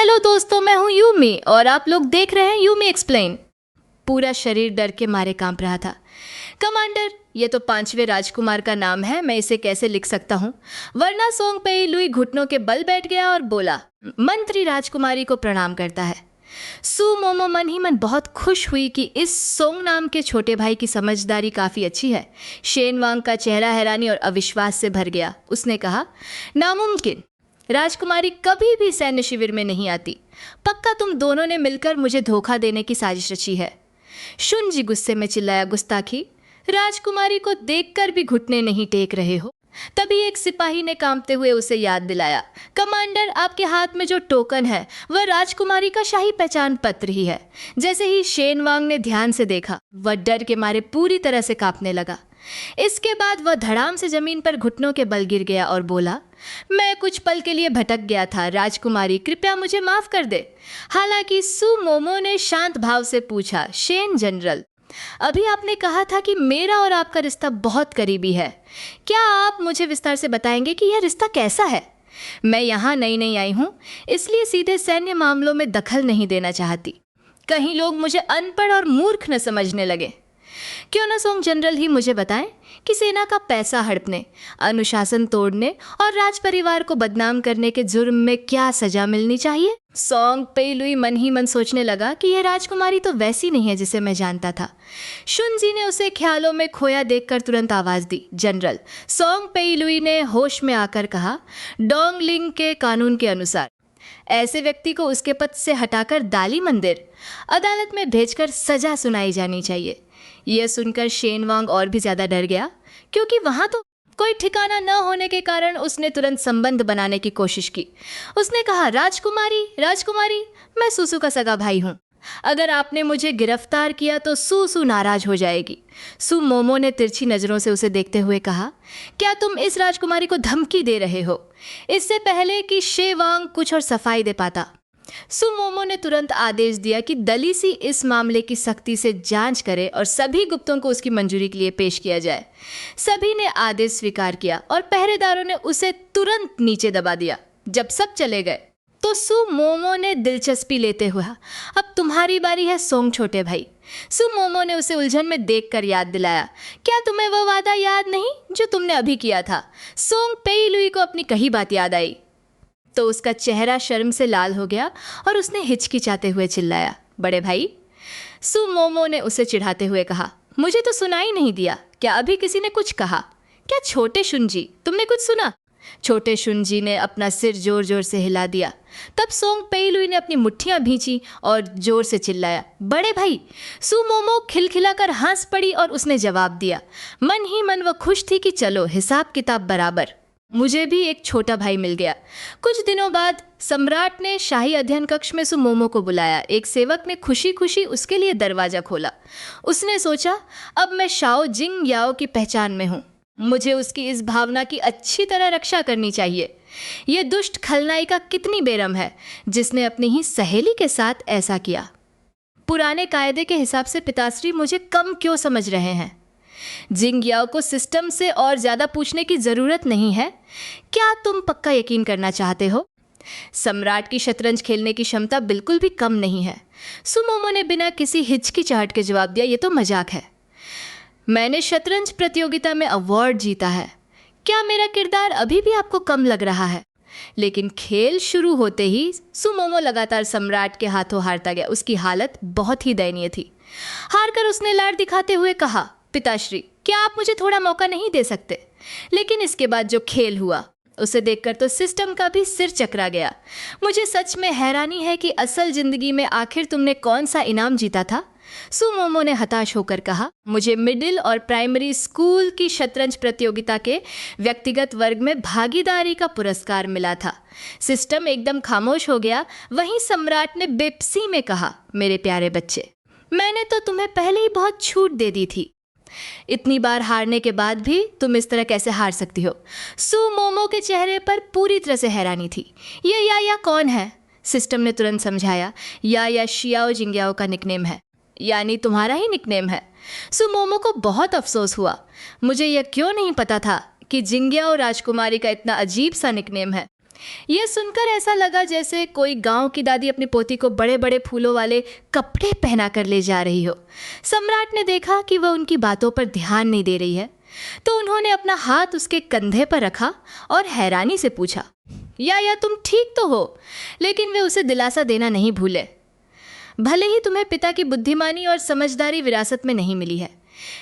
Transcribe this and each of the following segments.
Hello दोस्तों, मैं हूँ यूमी और आप लोग देख रहे हैं यूमी एक्सप्लेन। पूरा शरीर डर के मारे कांप रहा था। कमांडर, ये तो 5वें राजकुमार का नाम है, मैं इसे कैसे लिख सकता हूँ? वरना सोंग पेई लुई घुटनों के बल बैठ गया और बोला, मंत्री राजकुमारी को प्रणाम करता है। सु मोमो मन ही मन बहुत खुश हुई कि इस सोंग नाम के छोटे भाई की समझदारी काफ़ी अच्छी है। शेन वांग का चेहरा हैरानी और अविश्वास से भर गया। उसने कहा, नामुमकिन, राजकुमारी कभी भी सैन्य शिविर में नहीं आती। पक्का तुम दोनों ने मिलकर मुझे धोखा देने की साजिश रची है। शुनजी गुस्से में चिल्लाया, गुस्ताखी, राजकुमारी को देखकर भी घुटने नहीं टेक रहे हो। तभी एक सिपाही ने कांपते हुए उसे याद दिलाया, कमांडर, आपके हाथ में जो टोकन है वह राजकुमारी का शाही पहचान पत्र ही है। जैसे ही शेन वांग ने ध्यान से देखा, वह डर के मारे पूरी तरह से कांपने लगा। इसके बाद वह धड़ाम से जमीन पर घुटनों के बल गिर गया और बोला, मैं कुछ पल के लिए भटक गया था, राजकुमारी कृपया मुझे माफ कर दे। हालांकि सु मोमो ने शांत भाव से पूछा, शेन जनरल, अभी आपने कहा था कि मेरा और आपका रिश्ता बहुत करीबी है। क्या आप मुझे विस्तार से बताएंगे कि यह रिश्ता कैसा है? मैं यहाँ नई नई आई हूँ, इसलिए सीधे सैन्य मामलों में दखल नहीं देना चाहती। कहीं लोग मुझे अनपढ़ और मूर्ख न समझने लगे। क्यों न सोंग जनरल ही मुझे बताएं कि सेना का पैसा हड़पने, अनुशासन तोड़ने और राज परिवार को बदनाम करने के जुर्म में क्या सजा मिलनी चाहिए? सोंग पेई लुई मन ही मन सोचने लगा कि यह राजकुमारी तो वैसी नहीं है जिसे मैं जानता था। शुनजी ने उसे ख्यालों में खोया देखकर तुरंत आवाज दी, जनरल। सोंग पेई लुई ने होश में आकर कहा, डोंगलिंग के कानून के अनुसार ऐसे व्यक्ति को उसके पद से हटाकर दाली मंदिर अदालत में भेजकर सजा सुनाई जानी चाहिए। यह सुनकर शेन वांग और भी ज्यादा डर गया, क्योंकि वहां तो कोई ठिकाना न होने के कारण उसने तुरंत संबंध बनाने की कोशिश की। उसने कहा, राजकुमारी, मैं सुसु का सगा भाई हूँ। अगर आपने मुझे गिरफ्तार किया तो सु नाराज हो जाएगी। सु मोमो ने तिरछी नजरों से उसे देखते हुए कहा, क्या तुम इस राजकुमारी को धमकी दे रहे हो, इससे पहले कि शे वांग कुछ और सफाई दे पाता? सु मोमो ने तुरंत आदेश दिया कि दलीसी इस मामले की सख्ती से जांच करे और सभी गुप्तों को उसकी मंजूरी के लिए पेश किया जाए। सभी ने आदेश स्वीकार किया और पहरेदारों ने उसे तुरंत नीचे दबा दिया। जब सब चले गए तो सु मोमो ने दिलचस्पी लेते हुए, अब तुम्हारी बारी है सोंग छोटे भाई। सु मोमो ने उसे उलझन में देखकर याद दिलाया, क्या तुम्हें वह वादा याद नहीं जो तुमने अभी किया था? सोंग पेई लुई को अपनी कही बात याद आई तो उसका चेहरा शर्म से लाल हो गया और उसने हिचकिचाते हुए चिल्लाया, बड़े भाई। सु मोमो ने उसे चिढ़ाते हुए कहा, मुझे तो सुनाई नहीं दिया, क्या अभी किसी ने कुछ कहा? क्या छोटे शुनजी, तुमने कुछ सुना? छोटे शुनजी ने अपना सिर जोर जोर से हिला दिया। तब सोंग पेई लुई ने अपनी मुट्ठियां भींची और जोर से चिल्लाया, बड़े भाई। सु मोमो खिलखिलाकर हंस पड़ी और उसने जवाब दिया। मन ही मन वह खुश थी कि चलो हिसाब किताब बराबर, मुझे भी एक छोटा भाई मिल गया। कुछ दिनों बाद सम्राट ने शाही अध्ययन कक्ष में सु मोमो को बुलाया। एक सेवक ने खुशी खुशी उसके लिए दरवाजा खोला। उसने सोचा, अब मैं शाओ जिंग याओ की पहचान में हूँ, मुझे उसकी इस भावना की अच्छी तरह रक्षा करनी चाहिए। यह दुष्ट खलनायिका कितनी बेरहम है जिसने अपनी ही सहेली के साथ ऐसा किया। पुराने कायदे के हिसाब से पिताश्री मुझे कम क्यों समझ रहे हैं? जिंग याओ को सिस्टम से और ज्यादा पूछने की जरूरत नहीं है। क्या तुम पक्का यकीन करना चाहते हो? सम्राट की शतरंज खेलने की क्षमता बिल्कुल भी कम नहीं है। सु मोमो ने बिना किसी हिचकिचाहट के जवाब दिया, ये तो मजाक है। मैंने शतरंज प्रतियोगिता में अवार्ड जीता है। क्या मेरा किरदार अभी भी आपको कम लग रहा है? लेकिन खेल शुरू होते ही सु मोमो लगातार सम्राट के हाथों हारता गया। उसकी हालत बहुत ही दयनीय थी। हारकर उसने लाड दिखाते हुए कहा, पिताश्री, क्या आप मुझे थोड़ा मौका नहीं दे सकते? लेकिन इसके बाद जो खेल हुआ उसे देखकर तो सिस्टम का भी सिर चकरा गया। मुझे सच में हैरानी है कि असल जिंदगी में आखिर तुमने कौन सा इनाम जीता था? सु मोमो ने हताश होकर कहा, मुझे मिडिल और प्राइमरी स्कूल की शतरंज प्रतियोगिता के व्यक्तिगत वर्ग में भागीदारी का पुरस्कार मिला था। सिस्टम एकदम खामोश हो गया। वहीं सम्राट ने बेपसी में कहा, मेरे प्यारे बच्चे, मैंने तो तुम्हें पहले ही बहुत छूट दे दी थी। इतनी बार हारने के बाद भी तुम इस तरह कैसे हार सकती हो? सु मोमो के चेहरे पर पूरी तरह से हैरानी थी। ये या कौन है? सिस्टम ने तुरंत समझाया, या शियाओ जिंगयाओ का निकनेम है, यानी तुम्हारा ही निकनेम है। सु मोमो को बहुत अफसोस हुआ। मुझे यह क्यों नहीं पता था कि जिंगयाओ राजकुमारी का इतना अजीब सा निकनेम है। यह सुनकर ऐसा लगा जैसे कोई गांव की दादी अपनी पोती को बड़े बड़े फूलों वाले कपड़े पहना कर ले जा रही हो। सम्राट ने देखा कि वह उनकी बातों पर ध्यान नहीं दे रही है, तो उन्होंने अपना हाथ उसके कंधे पर रखा और हैरानी से पूछा, या तुम ठीक तो हो? लेकिन वे उसे दिलासा देना नहीं भूले। भले ही तुम्हें पिता की बुद्धिमानी और समझदारी विरासत में नहीं मिली है,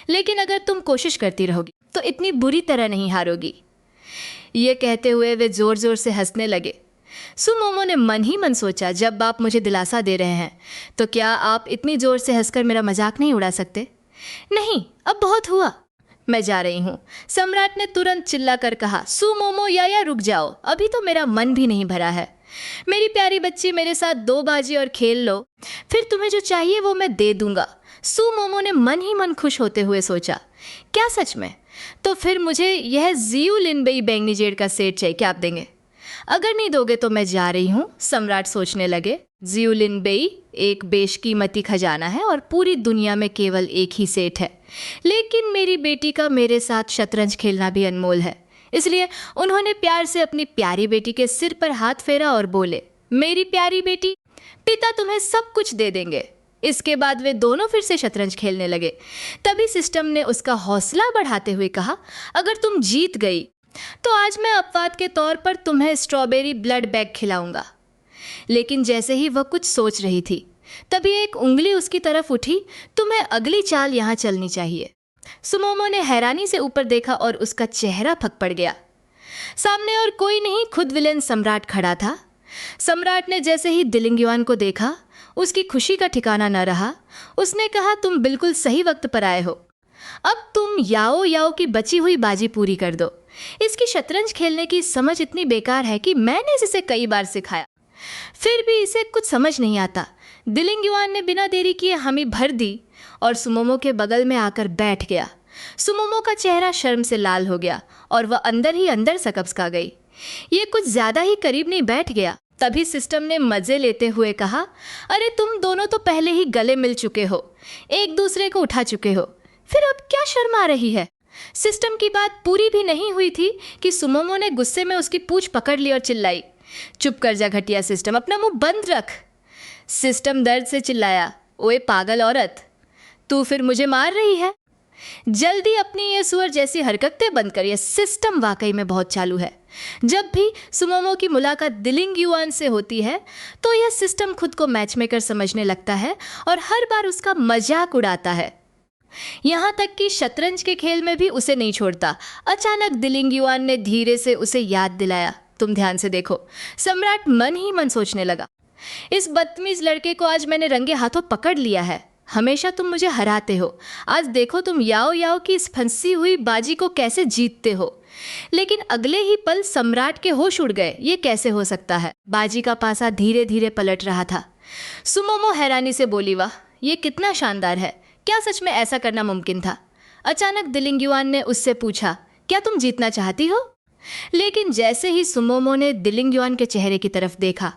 लेकिन अगर तुम कोशिश करती रहोगी तो इतनी बुरी तरह नहीं हारोगी। ये कहते हुए वे जोर जोर से हंसने लगे। सुमोमो ने मन ही मन सोचा, जब आप मुझे दिलासा दे रहे हैं तो क्या आप इतनी जोर से हंसकर मेरा मजाक नहीं उड़ा सकते? नहीं, अब बहुत हुआ, मैं जा रही हूँ। सम्राट ने तुरंत चिल्लाकर कहा, सुमोमो या रुक जाओ, अभी तो मेरा मन भी नहीं भरा है। मेरी प्यारी बच्ची, मेरे साथ 2 बाजी और खेल लो, फिर तुम्हें जो चाहिए वो मैं दे दूंगा। सुमोमो ने मन ही मन खुश होते हुए सोचा, क्या सच में? तो फिर मुझे यह जियू लिनबेई बैंगनी जेड का सेट चाहिए, क्या आप देंगे? अगर नहीं दोगे तो मैं जा रही हूँ। सम्राट सोचने लगे, जियू लिनबेई एक बेशकीमती खजाना है और पूरी दुनिया में केवल एक ही सेट है, लेकिन मेरी बेटी का मेरे साथ शतरंज खेलना भी अनमोल है। इसलिए उन्होंने प्यार से अपनी प्यारी बेटी के सिर पर हाथ फेरा और बोले, मेरी प्यारी बेटी, पिता तुम्हें सब कुछ दे देंगे। इसके बाद वे दोनों फिर से शतरंज खेलने लगे। तभी सिस्टम ने उसका हौसला बढ़ाते हुए कहा, अगर तुम जीत गई तो आज मैं अपवाद के तौर पर तुम्हें स्ट्रॉबेरी ब्लड बैग खिलाऊंगा। लेकिन जैसे ही वह कुछ सोच रही थी, तभी एक उंगली उसकी तरफ उठी, तुम्हें अगली चाल यहाँ चलनी चाहिए। सुमोमो ने हैरानी से ऊपर देखा और उसका चेहरा फक पड़ गया। सामने और कोई नहीं, खुद विलेन सम्राट खड़ा था। सम्राट ने जैसे ही दिलिंग युआन को देखा, उसकी खुशी का ठिकाना न रहा। उसने कहा, तुम बिल्कुल सही वक्त पर आए हो। अब तुम याओ की बची हुई बाजी पूरी कर दो। इसकी शतरंज खेलने की समझ इतनी बेकार है कि मैंने इसे कई बार सिखाया, फिर भी इसे कुछ समझ नहीं आता। दिलिंग युआन ने बिना देरी किए हामी भर दी और सुमोमो के बगल में आकर बैठ गया। सुमोमो का चेहरा शर्म से लाल हो गया और वह अंदर ही अंदर सकपका गई। ये कुछ ज़्यादा ही करीब नहीं बैठ गया। तभी सिस्टम ने मज़े लेते हुए कहा, अरे तुम दोनों तो पहले ही गले मिल चुके हो, एक दूसरे को उठा चुके हो, फिर अब क्या शर्म आ रही है? सिस्टम की बात पूरी भी नहीं हुई थी कि सुमोमो ने गुस्से में उसकी पूंछ पकड़ ली और चिल्लाई, चुप कर जा घटिया सिस्टम, अपना मुंह बंद रख। सिस्टम दर्द से चिल्लाया, ओए पागल औरत, तू फिर मुझे मार रही है? जल्दी अपनी ये सुअर जैसी हरकतें बंद कर। ये सिस्टम वाकई में बहुत चालू है। जब भी सुमोमो की मुलाकात दिलिंग युआन से होती है तो यह सिस्टम खुद को मैचमेकर समझने लगता है और हर बार उसका मजाक उड़ाता है। यहाँ तक कि शतरंज के खेल में भी उसे नहीं छोड़ता। अचानक दिलिंग युआन ने धीरे से उसे याद दिलाया, तुम ध्यान से देखो। सम्राट मन ही मन सोचने लगा, इस बदतमीज लड़के को आज मैंने रंगे हाथों पकड़ लिया है। हमेशा तुम मुझे हराते हो, आज देखो तुम याओ की इस फंसी हुई बाजी को कैसे जीतते हो। लेकिन अगले ही पल सम्राट के होश उड़ गए। ये कैसे हो सकता है? बाजी का पासा धीरे धीरे पलट रहा था। सुमोमो हैरानी से बोली, वाह, ये कितना शानदार है, क्या सच में ऐसा करना मुमकिन था? अचानक दिलिंग युआन ने उससे पूछा, क्या तुम जीतना चाहती हो? लेकिन जैसे ही सुमोमो ने दिलिंग युआन के चेहरे की तरफ देखा,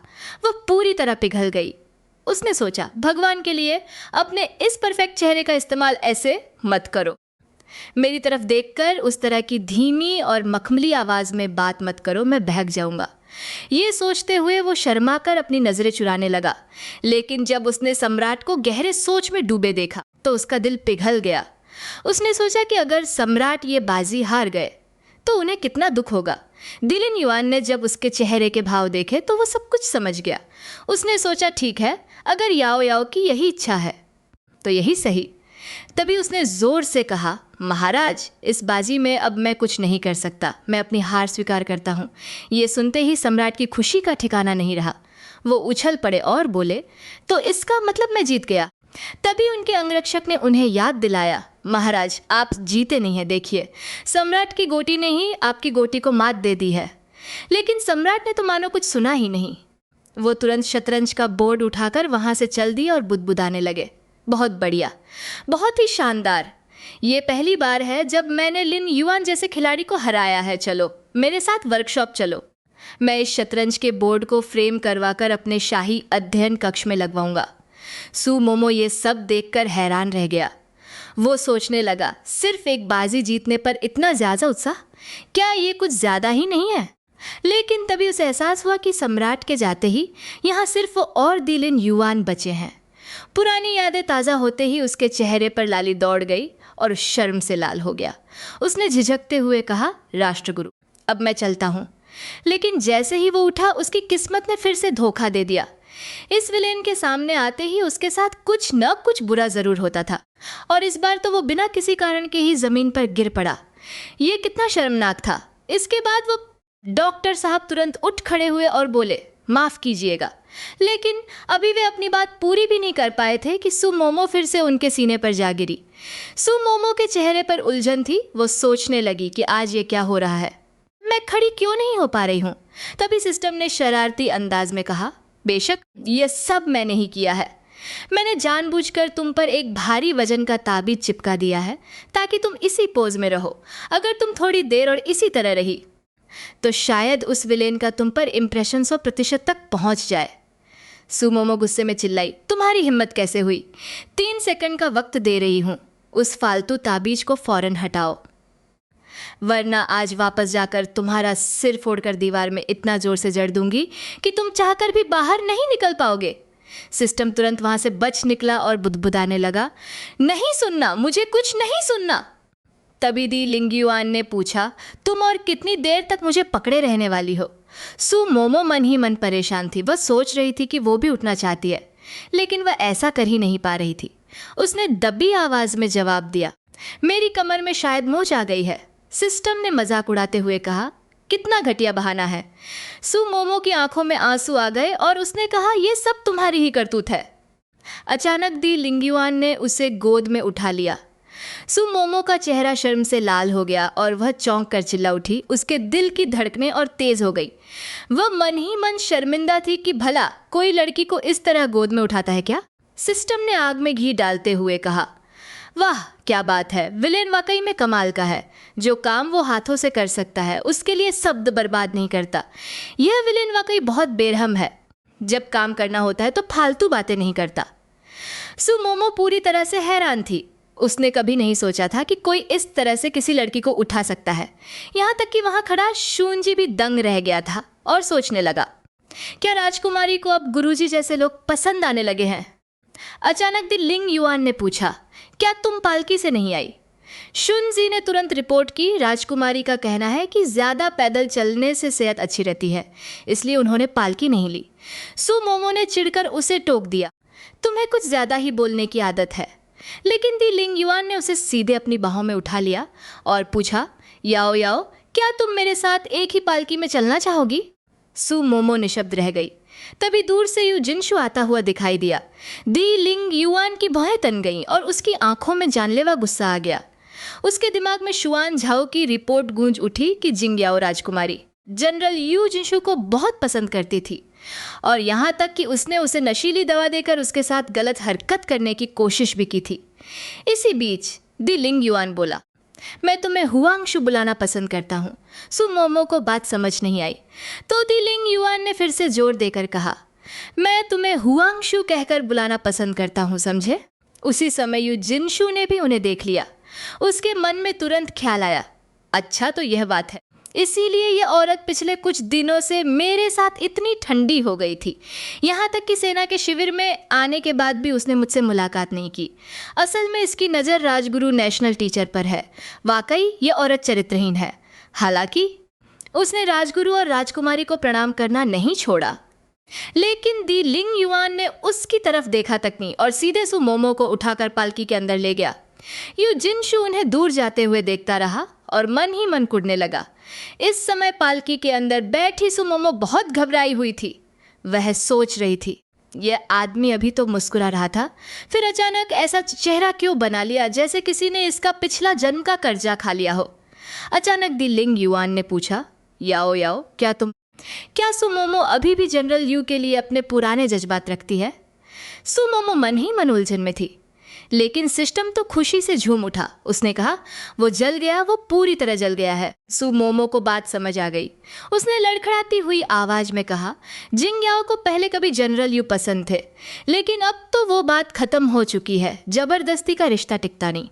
वह पूरी तरह पिघल गई। उसने सोचा, भगवान के लिए अपने इस परफेक्ट चेहरे का इस्तेमाल ऐसे मत करो। मेरी तरफ देखकर उस तरह की धीमी और मखमली आवाज़ में बात मत करो, मैं बहक जाऊंगा। ये सोचते हुए वो शर्मा कर अपनी नज़रें चुराने लगा। लेकिन जब उसने सम्राट को गहरे सोच में डूबे देखा तो उसका दिल पिघल गया। उसने सोचा कि अगर सम्राट ये बाजी हार गए तो उन्हें कितना दुख होगा। दिलिंग युआन ने जब उसके चेहरे के भाव देखे तो वो सब कुछ समझ गया। उसने सोचा, ठीक है, अगर याओ की यही इच्छा है तो यही सही। तभी उसने ज़ोर से कहा, महाराज, इस बाजी में अब मैं कुछ नहीं कर सकता, मैं अपनी हार स्वीकार करता हूँ। ये सुनते ही सम्राट की खुशी का ठिकाना नहीं रहा। वो उछल पड़े और बोले, तो इसका मतलब मैं जीत गया। तभी उनके अंगरक्षक ने उन्हें याद दिलाया, महाराज, आप जीते नहीं हैं, देखिए सम्राट की गोटी ने ही आपकी गोटी को मात दे दी है। लेकिन सम्राट ने तो मानो कुछ सुना ही नहीं। वो तुरंत शतरंज का बोर्ड उठाकर वहाँ से चल दिए और बुदबुदाने लगे, बहुत बढ़िया, बहुत ही शानदार। ये पहली बार है जब मैंने लिन युआन जैसे खिलाड़ी को हराया है। चलो मेरे साथ वर्कशॉप चलो। मैं इस शतरंज के बोर्ड को फ्रेम करवाकर अपने शाही अध्ययन कक्ष में लगवाऊंगा। सुमोमो ये सब देखकर हैरान रह गया। वो सोचने लगा, सिर्फ एक बाजी जीतने पर इतना ज़्यादा उत्साह, क्या ये कुछ ज़्यादा ही नहीं है? लेकिन तभी उसे एहसास हुआ कि सम्राट के जाते ही यहाँ सिर्फ वो और दी लिन युआन बचे हैं। पुरानी यादें ताज़ा होते ही उसके चेहरे पर लाली दौड़ गई और शर्म से लाल हो गया। उसने झिझकते हुए कहा, राष्ट्रगुरु, अब मैं चलता हूँ। लेकिन जैसे ही वो उठा, उसकी किस्मत ने फिर से धोखा दे दिया। इस विलेन के सामने आते ही उसके साथ कुछ न कुछ बुरा ज़रूर होता था, और इस बार तो वो बिना किसी कारण के ही ज़मीन पर गिर पड़ा। ये कितना शर्मनाक था। इसके बाद वो डॉक्टर साहब तुरंत उठ खड़े हुए और बोले, माफ़ कीजिएगा। लेकिन अभी वे अपनी बात पूरी भी नहीं कर पाए थे कि सुमोमो फिर से उनके सीने पर जा गिरी। सुमोमो के चेहरे पर उलझन थी। वो सोचने लगी कि आज ये क्या हो रहा है, मैं खड़ी क्यों नहीं हो पा रही हूँ। तभी सिस्टम ने शरारती अंदाज में कहा, बेशक ये सब मैंने ही किया है। मैंने जानबूझकर तुम पर एक भारी वजन का ताबीज चिपका दिया है ताकि तुम इसी पोज में रहो। अगर तुम थोड़ी देर और इसी तरह रही तो शायद उस विलेन का तुम पर इम्प्रेशन 100% तक पहुंच जाए। सुमोमो गुस्से में चिल्लाई, तुम्हारी हिम्मत कैसे हुई? 3 सेकंड का वक्त दे रही हूँ, उस फालतू ताबीज को फौरन हटाओ, वरना आज वापस जाकर तुम्हारा सिर फोड़कर दीवार में इतना जोर से जड़ दूंगी कि तुम चाहकर भी बाहर नहीं निकल पाओगे। सिस्टम तुरंत वहां से बच निकला और बुदबुदाने लगा, नहीं सुनना, मुझे कुछ नहीं सुनना। तभी दी लिंगयुआन ने पूछा, तुम और कितनी देर तक मुझे पकड़े रहने वाली हो? सुमोमो मन ही मन परेशान थी। वह सोच रही थी कि वो भी उठना चाहती है, लेकिन वह ऐसा कर ही नहीं पा रही थी। उसने दबी आवाज में जवाब दिया, मेरी कमर में शायद मोच आ गई है। सिस्टम ने मजाक उड़ाते हुए कहा, कितना घटिया बहाना है। सुमोमो की आंखों में आंसू आ गए और उसने कहा, यह सब तुम्हारी ही करतूत है। अचानक दी लिंगयुआन ने उसे गोद में उठा लिया। सुमोमो का चेहरा शर्म से लाल हो गया और वह चौंक कर चिल्ला उठी। उसके दिल की धड़कनें और तेज हो गई। वह मन ही मन शर्मिंदा थी कि भला कोई लड़की को इस तरह गोद में उठाता है क्या। सिस्टम ने आग में घी डालते हुए कहा, वाह क्या बात है, विलेन वाकई में कमाल का है। जो काम वो हाथों से कर सकता है उसके लिए शब्द बर्बाद नहीं करता। यह विलेन वाकई बहुत बेरहम है। जब काम करना होता है तो फालतू बातें नहीं करता। सुमोमो पूरी तरह से हैरान थी। उसने कभी नहीं सोचा था कि कोई इस तरह से किसी लड़की को उठा सकता है। यहाँ तक कि वहाँ खड़ा शूंजी भी दंग रह गया था और सोचने लगा, क्या राजकुमारी को अब गुरुजी जैसे लोग पसंद आने लगे हैं? अचानक दी लिंगयुआन ने पूछा, क्या तुम पालकी से नहीं आई? शुनजी ने तुरंत रिपोर्ट की, राजकुमारी का कहना है कि ज़्यादा पैदल चलने से सेहत अच्छी रहती है, इसलिए उन्होंने पालकी नहीं ली। सुमोमो ने चिढ़कर उसे टोक दिया, तुम्हें कुछ ज़्यादा ही बोलने की आदत है। लेकिन दी लिंगयुआन ने उसे सीधे अपनी बाहों में उठा लिया और पूछा, याओ याओ, क्या तुम मेरे साथ एक ही पालकी में चलना चाहोगी? सुमोमो निशब्द रह गई। तभी दूर से यू जिनशु आता हुआ दिखाई दिया। दी लिंगयुआन की भौहें तन गईं और उसकी आंखों में जानलेवा गुस्सा आ गया। उसके दिमाग में शुआन झाओ की रिपोर्ट गूंज उठी कि जिंगयाओ राजकुमारी जनरल यू जिनशु को बहुत पसंद करती थी और यहाँ तक कि उसने उसे नशीली दवा देकर उसके साथ गलत हरकत करने की कोशिश भी की थी। इसी बीच दी लिंगयुआन बोला, मैं तुम्हें हुआंगशु बुलाना पसंद करता हूँ। सुमोमो को बात समझ नहीं आई तो दी लिंगयुआन ने फिर से जोर देकर कहा, मैं तुम्हें हुआंगशु कहकर बुलाना पसंद करता हूँ, समझे? उसी समय यू जिनशु ने भी उन्हें देख लिया। उसके मन में तुरंत ख्याल आया, अच्छा तो यह बात है, इसीलिए यह औरत पिछले कुछ दिनों से मेरे साथ इतनी ठंडी हो गई थी। यहाँ तक कि सेना के शिविर में आने के बाद भी उसने मुझसे मुलाकात नहीं की। असल में इसकी नज़र राजगुरु नेशनल टीचर पर है। वाकई ये औरत चरित्रहीन है। हालांकि उसने राजगुरु और राजकुमारी को प्रणाम करना नहीं छोड़ा। लेकिन दी लिंगयुआन ने उसकी तरफ देखा तक नहीं और सीधे सुमोमो को उठाकर पालकी के अंदर ले गया। यू जिनशु उन्हें दूर जाते हुए देखता रहा और मन ही मन कुढ़ने लगा। इस समय पालकी के अंदर बैठी सुमोमो बहुत घबराई हुई थी। वह सोच रही थी, यह आदमी अभी तो मुस्कुरा रहा था, फिर अचानक ऐसा चेहरा क्यों बना लिया जैसे किसी ने इसका पिछला जन्म का कर्जा खा लिया हो। अचानक दी लिंगयुआन ने पूछा, याओ याओ, क्या सुमोमो अभी भी जनरल यू के लिए अपने पुराने जज्बात रखती है? सुमोमो मन ही मन उलझन में थी, लेकिन सिस्टम तो खुशी से झूम उठा। उसने कहा, वो जल गया, वो पूरी तरह जल गया है। सुमोमो को बात समझ आ गई। उसने लड़खड़ाती हुई आवाज में कहा, जिंगयाओ को पहले कभी जनरल यू पसंद थे, लेकिन अब तो वो बात खत्म हो चुकी है। जबरदस्ती का रिश्ता टिकता नहीं।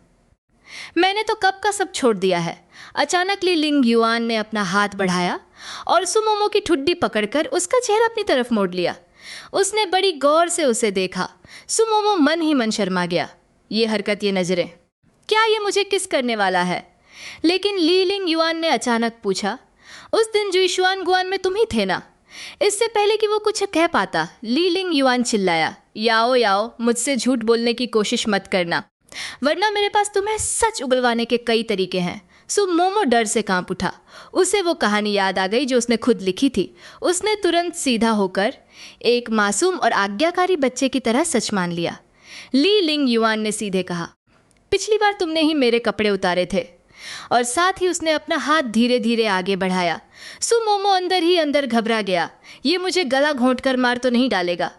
मैंने तो कब का सब छोड़ दिया है। अचानक ली लिंगयुआन ने अपना हाथ बढ़ाया और सुमोमो की ठुड्डी पकड़कर उसका चेहरा अपनी तरफ मोड़ लिया। उसने बड़ी गौर से उसे देखा। सुमोमो मन ही मन शर्मा गया। ये हरकत, ये नजरें, क्या ये मुझे किस करने वाला है? लेकिन ली लिंग युआन ने अचानक पूछा, उस दिन जुइशुआन गुआन में तुम ही थे ना? इससे पहले कि वो कुछ कह पाता, ली लिंग युआन चिल्लाया, याओ याओ, मुझसे झूठ बोलने की कोशिश मत करना, वरना मेरे पास तुम्हें सच उगलवाने के कई तरीके हैं। सुमोमो डर से कांप उठा। उसे वो कहानी याद आ गई जो उसने खुद लिखी थी। उसने तुरंत सीधा होकर एक मासूम और आज्ञाकारी बच्चे की तरह सच मान लिया। ली लिंग युआन ने सीधे कहा, पिछली बार तुमने ही मेरे कपड़े उतारे थे। और साथ ही उसने अपना हाथ धीरे धीरे आगे बढ़ाया। सुमोमो अंदर ही अंदर घबरा गया। ये मुझे गला घोंट कर मार तो नहीं डालेगा।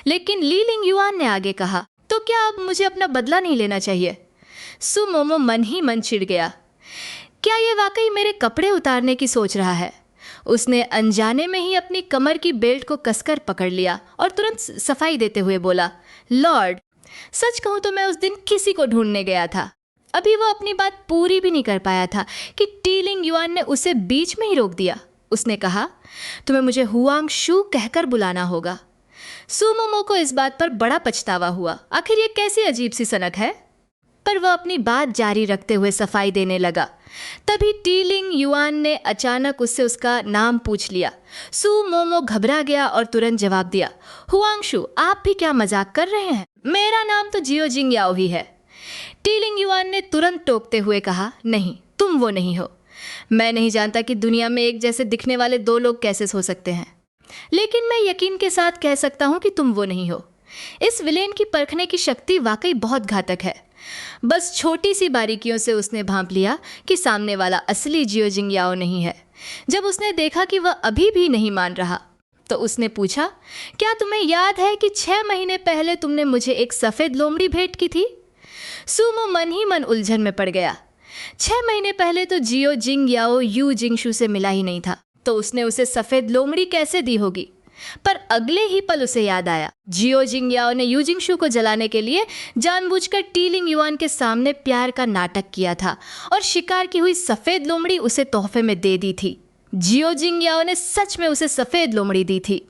लेकिन ली लिंग युआन ने आगे कहा, तो क्या अब मुझे अपना बदला नहीं लेना चाहिए? सुमोमो मन ही मन चिढ़ गया। क्या ये वाकई मेरे कपड़े उतारने की सोच रहा है? उसने अनजाने में ही अपनी कमर की बेल्ट को कसकर पकड़ लिया और तुरंत सफाई देते हुए बोला, लॉर्ड, सच कहूँ तो मैं उस दिन किसी को ढूंढने गया था। अभी वो अपनी बात पूरी भी नहीं कर पाया था कि टी लिंग युआन ने उसे बीच में ही रोक दिया। उसने कहा, तुम्हें मुझे हुआंग शू कहकर बुलाना होगा। सुमोमो को इस बात पर बड़ा पछतावा हुआ। आखिर ये कैसी अजीब सी सनक है? पर वह अपनी बात जारी रखते हुए सफाई देने लगा। तभी टी लिंग युआन ने अचानक उससे उसका नाम पूछ लिया। सुमोमो घबरा गया और तुरंत जवाब दिया, हुआंगशु, आप भी क्या मजाक कर रहे हैं? मेरा नाम तो जियो जिंग याओ ही है। टी लिंग युआन ने तुरंत टोकते हुए कहा, नहीं, तुम वो नहीं हो। मैं नहीं जानता कि दुनिया में एक जैसे दिखने वाले दो लोग कैसे हो सकते हैं, लेकिन मैं यकीन के साथ कह सकता हूँ कि तुम वो नहीं हो। इस विलेन की परखने की शक्ति वाकई बहुत घातक है। बस छोटी सी बारीकियों से उसने भांप लिया कि सामने वाला असली जियो जिंग याओ नहीं है। जब उसने देखा कि वह अभी भी नहीं मान रहा, तो उसने पूछा, क्या तुम्हें याद है कि 6 महीने पहले तुमने मुझे एक सफ़ेद लोमड़ी भेंट की थी? सुमो मन ही मन उलझन में पड़ गया। 6 महीने पहले तो जियो जिंग याओ यू जिंगशू से मिला ही नहीं था, तो उसने उसे सफ़ेद लोमड़ी कैसे दी होगी? पर अगले ही पल उसे याद आया, जियो जिंग याओ ने यू जिंगशू को जलाने के लिए जानबूझकर टी लिंग युआन के सामने प्यार का नाटक किया था और शिकार की हुई सफ़ेद लोमड़ी उसे तोहफे में दे दी थी। जियो जिंग याओ ने सच में उसे सफ़ेद लोमड़ी दी थी,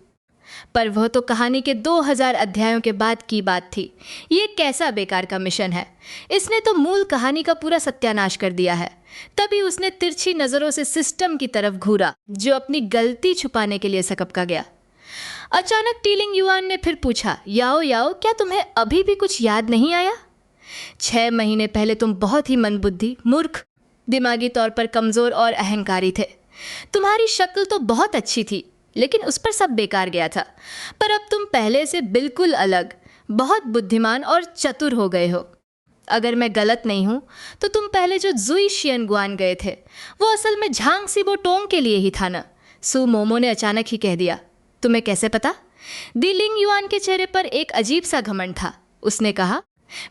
पर वह तो कहानी के 2000 अध्यायों के बाद की बात थी। ये कैसा बेकार का मिशन है। इसने तो मूल कहानी का पूरा सत्यानाश कर दिया है। तभी उसने तिरछी नज़रों से सिस्टम की तरफ घूरा, जो अपनी गलती छुपाने के लिए सकपका गया। अचानक टी लिंग युआन ने फिर पूछा, याओ याओ, क्या तुम्हें अभी भी कुछ याद नहीं आया? 6 महीने पहले तुम बहुत ही मंदबुद्धि, मूर्ख, दिमागी तौर पर कमज़ोर और अहंकारी थे। तुम्हारी शक्ल तो बहुत अच्छी थी, लेकिन उस पर सब बेकार गया था। पर अब तुम पहले से बिल्कुल अलग, बहुत बुद्धिमान और चतुर हो गए हो। अगर मैं गलत नहीं हूँ तो तुम पहले जो जुई शियन गुआन गए थे, वो असल में झांग सिबो टोंग के लिए ही था ना? सुमोमो ने अचानक ही कह दिया। तुम्हें कैसे पता? दी लिंग युआन के चेहरे पर एक अजीब सा घमंड था। उसने कहा,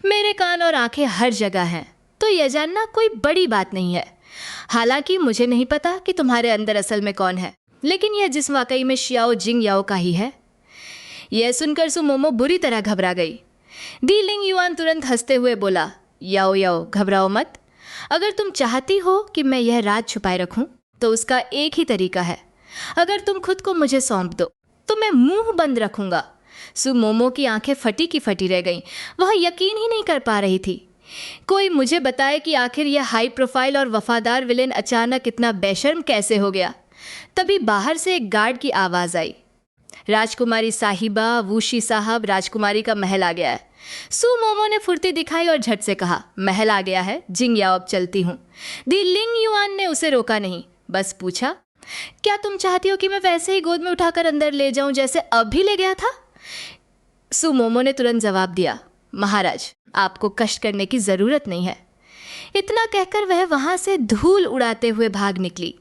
मेरे कान और आंखें हर जगह हैं, तो यह जानना कोई बड़ी बात नहीं है। हालांकि मुझे नहीं पता कि तुम्हारे अंदर असल में कौन है, लेकिन यह जिस्म वाकई में शियाओ जिंग याओ का ही है। यह सुनकर सुमोमो बुरी तरह घबरा गई। दी लिंग युआन तुरंत हंसते हुए बोला, याओ याओ, घबराओ मत। अगर तुम चाहती हो कि मैं यह राज छुपाए रखूं, तो उसका एक ही तरीका है। अगर तुम खुद को मुझे सौंप दो तो मैं मुंह बंद रखूंगा। सुमोमो की आंखें फटी की फटी रह गईं। वह यकीन ही नहीं कर पा रही थी। कोई मुझे बताए कि आखिर यह हाई प्रोफाइल और वफादार विलेन अचानक इतना बेशर्म कैसे हो गया। तभी बाहर से एक गार्ड की आवाज़ आई, राजकुमारी साहिबा, वूशी साहब, राजकुमारी का महल आ गया है। सुमोमो ने फुर्ती दिखाई और झट से कहा, महल आ गया है, जिंग याओ, अब चलती हूँ। दी लिंग युआन ने उसे रोका नहीं, बस पूछा, क्या तुम चाहती हो कि मैं वैसे ही गोद में उठाकर अंदर ले जाऊं जैसे अभी ले गया था? सुमोमो ने तुरंत जवाब दिया, महाराज, आपको कष्ट करने की ज़रूरत नहीं है। इतना कहकर वह वहाँ से धूल उड़ाते हुए भाग निकली।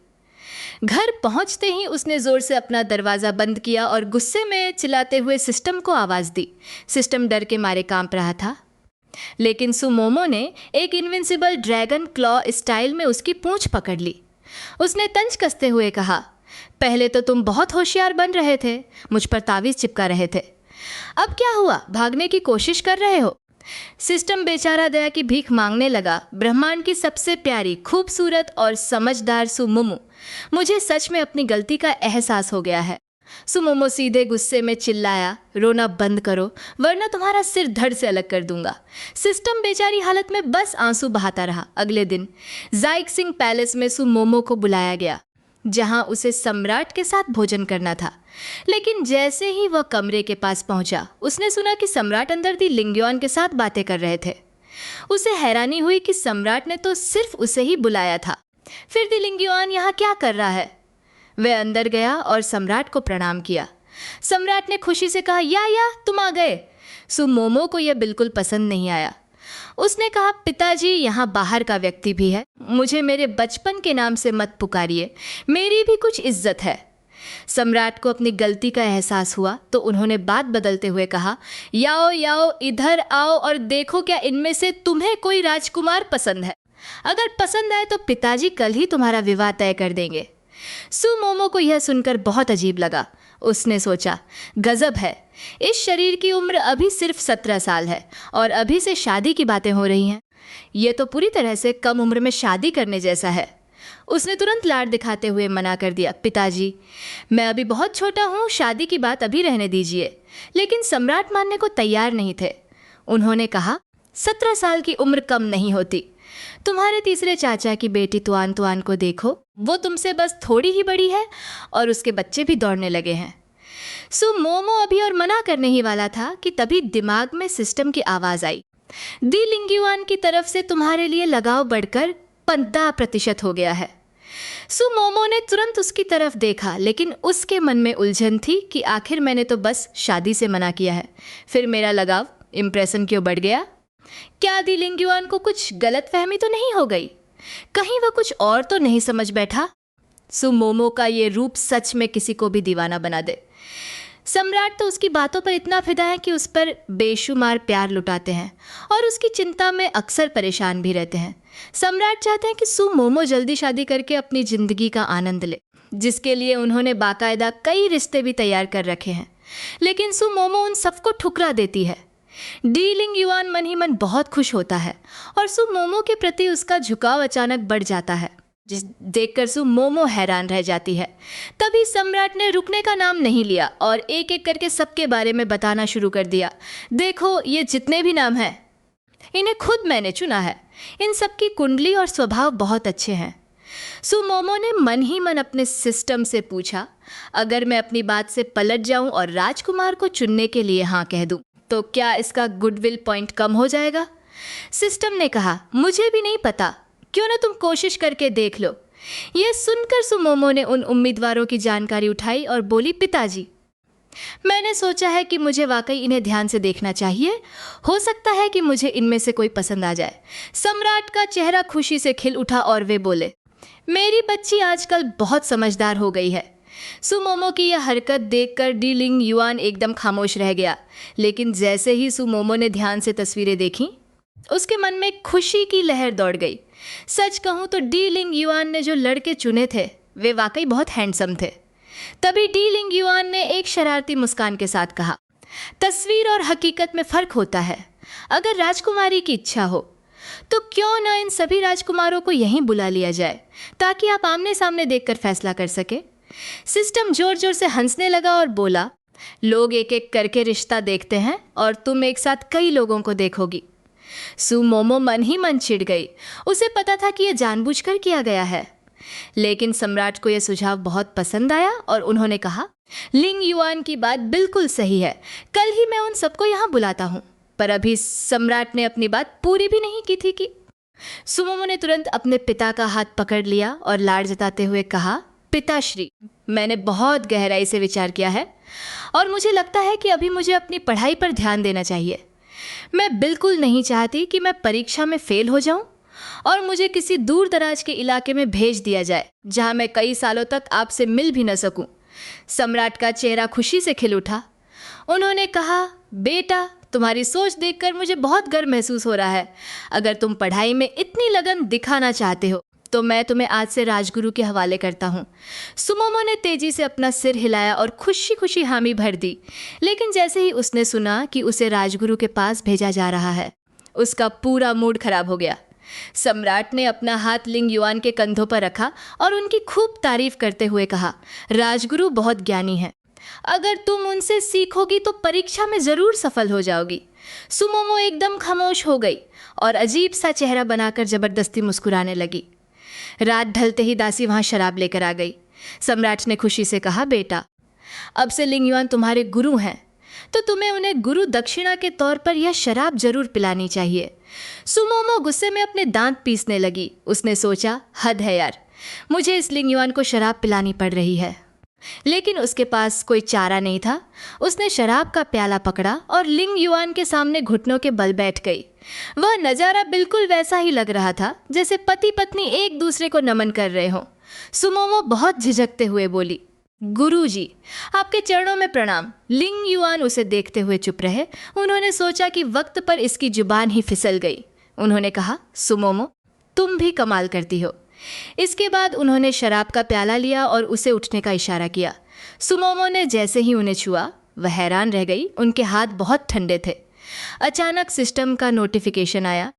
घर पहुँचते ही उसने ज़ोर से अपना दरवाज़ा बंद किया और गुस्से में चिल्लाते हुए सिस्टम को आवाज़ दी। सिस्टम डर के मारे कांप रहा था, लेकिन सुमोमो ने एक इनविंसिबल ड्रैगन क्लॉ स्टाइल में उसकी पूंछ पकड़ ली। उसने तंज कसते हुए कहा, पहले तो तुम बहुत होशियार बन रहे थे, मुझ पर तावीज़ चिपका रहे थे। अब क्या हुआ, भागने की कोशिश कर रहे हो? सिस्टम बेचारा दया की भीख मांगने लगा। ब्रह्मांड की सबसे प्यारी, खूबसूरत और समझदार सुमोमो, मुझे सच में अपनी गलती का एहसास हो गया है। सुमोमो सीधे गुस्से में चिल्लाया, रोना बंद करो वरना तुम्हारा सिर धड़ से अलग कर दूंगा। सिस्टम बेचारी हालत में बस आंसू बहाता रहा। अगले दिन जाइक सिंह पैलेस में सुमोमो को बुलाया गया, जहां उसे सम्राट के साथ भोजन करना था। लेकिन जैसे ही वह कमरे के पास पहुंचा, उसने सुना कि सम्राट अंदर दी लिंग्योन के साथ बातें कर रहे थे। उसे हैरानी हुई कि सम्राट ने तो सिर्फ उसे ही बुलाया था, फिर दी लिंग्योन यहाँ क्या कर रहा है। वह अंदर गया और सम्राट को प्रणाम किया। सम्राट ने खुशी से कहा, या तुम आ गए। सुमोमो को यह बिल्कुल पसंद नहीं आया। उसने कहा, पिताजी यहाँ बाहर का व्यक्ति भी है, मुझे मेरे बचपन के नाम से मत पुकारिए, मेरी भी कुछ इज्जत है। सम्राट को अपनी गलती का एहसास हुआ तो उन्होंने बात बदलते हुए कहा, याओ इधर आओ और देखो क्या इनमें से तुम्हें कोई राजकुमार पसंद है। अगर पसंद आए तो पिताजी कल ही तुम्हारा विवाह तय कर देंगे। सुमोमो को यह सुनकर बहुत अजीब लगा। उसने सोचा, गजब है, इस शरीर की उम्र अभी सिर्फ 17 साल है और अभी से शादी की बातें हो रही हैं। ये तो पूरी तरह से कम उम्र में शादी करने जैसा है। उसने तुरंत लाड दिखाते हुए मना कर दिया, पिताजी मैं अभी बहुत छोटा हूँ, शादी की बात अभी रहने दीजिए। लेकिन सम्राट मानने को तैयार नहीं थे। उन्होंने कहा, 17 साल की उम्र कम नहीं होती। तुम्हारे तीसरे चाचा की बेटी तुआन तुआन को देखो, वो तुमसे बस थोड़ी ही बड़ी है और उसके बच्चे भी दौड़ने लगे हैं। सुमोमो अभी और मना करने ही वाला था कि तभी दिमाग में सिस्टम की आवाज़ आई, दी लिंग्युआन की तरफ से तुम्हारे लिए लगाव बढ़कर 15% हो गया है। सुमोमो ने तुरंत उसकी तरफ देखा, लेकिन उसके मन में उलझन थी कि आखिर मैंने तो बस शादी से मना किया है, फिर मेरा लगाव इम्प्रेशन क्यों बढ़ गया। क्या दी लिंग्युआन को कुछ गलत फहमी तो नहीं हो गई? कहीं वह कुछ और तो नहीं समझ बैठा? सुमोमो का ये रूप सच में किसी को भी दीवाना बना दे। सम्राट तो उसकी बातों पर इतना फिदा है कि उस पर बेशुमार प्यार लुटाते हैं और उसकी चिंता में अक्सर परेशान भी रहते हैं। सम्राट चाहते हैं कि सुमोमो जल्दी शादी करके अपनी ज़िंदगी का आनंद ले, जिसके लिए उन्होंने बाकायदा कई रिश्ते भी तैयार कर रखे हैं। लेकिन सुमोमो उन सबको ठुकरा देती है। दी लिंग्युआन मन ही मन बहुत खुश होता है और सुमोमो के प्रति उसका झुकाव अचानक बढ़ जाता है, जिस देखकर सुमोमो हैरान रह जाती है। तभी सम्राट ने रुकने का नाम नहीं लिया और एक एक करके सबके बारे में बताना शुरू कर दिया। देखो, ये जितने भी नाम हैं, इन्हें खुद मैंने चुना है। इन सब की कुंडली और स्वभाव बहुत अच्छे हैं। सुमोमो ने मन ही मन अपने सिस्टम से पूछा, अगर मैं अपनी बात से पलट जाऊं और राजकुमार को चुनने के लिए हाँ कह दूं, तो क्या इसका गुडविल पॉइंट कम हो जाएगा? सिस्टम ने कहा, मुझे भी नहीं पता, क्यों ना तुम कोशिश करके देख लो। यह सुनकर सुमोमो ने उन उम्मीदवारों की जानकारी उठाई और बोली, पिताजी मैंने सोचा है कि मुझे वाकई इन्हें ध्यान से देखना चाहिए, हो सकता है कि मुझे इनमें से कोई पसंद आ जाए। सम्राट का चेहरा खुशी से खिल उठा और वे बोले, मेरी बच्ची आजकल बहुत समझदार हो गई है। सुमोमो की यह हरकत देखकर डी लिंग्युआन एकदम खामोश रह गया, लेकिन जैसे ही सुमोमो ने ध्यान से तस्वीरें देखीं, उसके मन में खुशी की लहर दौड़ गई। सच कहूँ तो डी लिंग्युआन ने जो लड़के चुने थे वे वाकई बहुत हैंडसम थे। तभी डी लिंग्युआन ने एक शरारती मुस्कान के साथ कहा, तस्वीर और हकीकत में फ़र्क होता है। अगर राजकुमारी की इच्छा हो तो क्यों न इन सभी राजकुमारों को यहीं बुला लिया जाए, ताकि आप आमने सामने देखकर फैसला कर सके। सिस्टम जोर जोर से हंसने लगा और बोला, लोग एक एक करके रिश्ता देखते हैं और तुम एक साथ कई लोगों को देखोगी। सुमोमो मन ही मन चिढ़ गई। उसे पता था कि यह जानबूझकर किया गया है, लेकिन सम्राट को यह सुझाव बहुत पसंद आया और उन्होंने कहा, लिंग्युआन की बात बिल्कुल सही है, कल ही मैं उन सबको यहाँ बुलाता हूँ। पर अभी सम्राट ने अपनी बात पूरी भी नहीं की थी कि सुमोमो ने तुरंत अपने पिता का हाथ पकड़ लिया और लाड जताते हुए कहा, पिताश्री, मैंने बहुत गहराई से विचार किया है और मुझे लगता है कि अभी मुझे अपनी पढ़ाई पर ध्यान देना चाहिए। मैं बिल्कुल नहीं चाहती कि मैं परीक्षा में फेल हो जाऊं और मुझे किसी दूर दराज के इलाके में भेज दिया जाए, जहां मैं कई सालों तक आपसे मिल भी न सकूं। सम्राट का चेहरा खुशी से खिल उठा। उन्होंने कहा, बेटा, तुम्हारी सोच देखकर मुझे बहुत गर्व महसूस हो रहा है। अगर तुम पढ़ाई में इतनी लगन दिखाना चाहते हो तो मैं तुम्हें आज से राजगुरु के हवाले करता हूँ। सुमोमो ने तेजी से अपना सिर हिलाया और खुशी खुशी हामी भर दी। लेकिन जैसे ही उसने सुना कि उसे राजगुरु के पास भेजा जा रहा है, उसका पूरा मूड खराब हो गया। सम्राट ने अपना हाथ लिंग युआन के कंधों पर रखा और उनकी खूब तारीफ करते हुए कहा, राजगुरु बहुत ज्ञानी है, अगर तुम उनसे सीखोगी तो परीक्षा में ज़रूर सफल हो जाओगी। सुमोमो एकदम खामोश हो गई और अजीब सा चेहरा बनाकर ज़बरदस्ती मुस्कुराने लगी। रात ढलते ही दासी वहाँ शराब लेकर आ गई। सम्राट ने खुशी से कहा, बेटा, अब से लिंग युआन तुम्हारे गुरु हैं, तो तुम्हें उन्हें गुरु दक्षिणा के तौर पर यह शराब जरूर पिलानी चाहिए। सुमोमो गुस्से में अपने दांत पीसने लगी। उसने सोचा, हद है यार, मुझे इस लिंग युआन को शराब पिलानी पड़ रही है। लेकिन उसके पास कोई चारा नहीं था। उसने शराब का प्याला पकड़ा और लिंग युआन के सामने घुटनों के बल बैठ गई। वह नज़ारा बिल्कुल वैसा ही लग रहा था जैसे पति पत्नी एक दूसरे को नमन कर रहे हों। सुमोमो बहुत झिझकते हुए बोली, गुरुजी, आपके चरणों में प्रणाम। लिंग युआन उसे देखते हुए चुप रहे। उन्होंने सोचा कि वक्त पर इसकी जुबान ही फिसल गई। उन्होंने कहा, सुमोमो, तुम भी कमाल करती हो। इसके बाद उन्होंने शराब का प्याला लिया और उसे उठने का इशारा किया। सुमोमो ने जैसे ही उन्हें छुआ, वह हैरान रह गई। उनके हाथ बहुत ठंडे थे। अचानक सिस्टम का नोटिफिकेशन आया,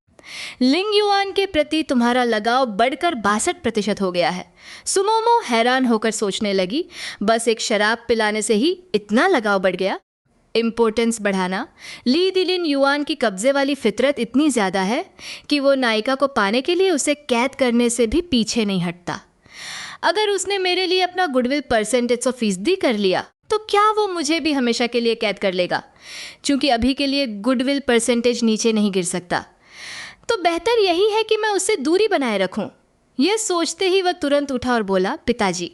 लिंग युआन के प्रति तुम्हारा लगाव बढ़कर 62% हो गया है। सुमोमो हैरान होकर सोचने लगी, बस एक शराब पिलाने से ही इतना लगाव बढ़ गया। इम्पोर्टेंस बढ़ाना। ली दिलिन युआन की कब्जे वाली फितरत इतनी ज़्यादा है कि वो नायिका को पाने के लिए उसे कैद करने से भी पीछे नहीं हटता। अगर उसने मेरे लिए अपना गुडविल परसेंटेज 100% कर लिया तो क्या वो मुझे भी हमेशा के लिए कैद कर लेगा? क्योंकि अभी के लिए गुडविल परसेंटेज नीचे नहीं गिर सकता, तो बेहतर यही है कि मैं उससे दूरी बनाए रखूं। यह सोचते ही वह तुरंत उठा और बोला, पिताजी,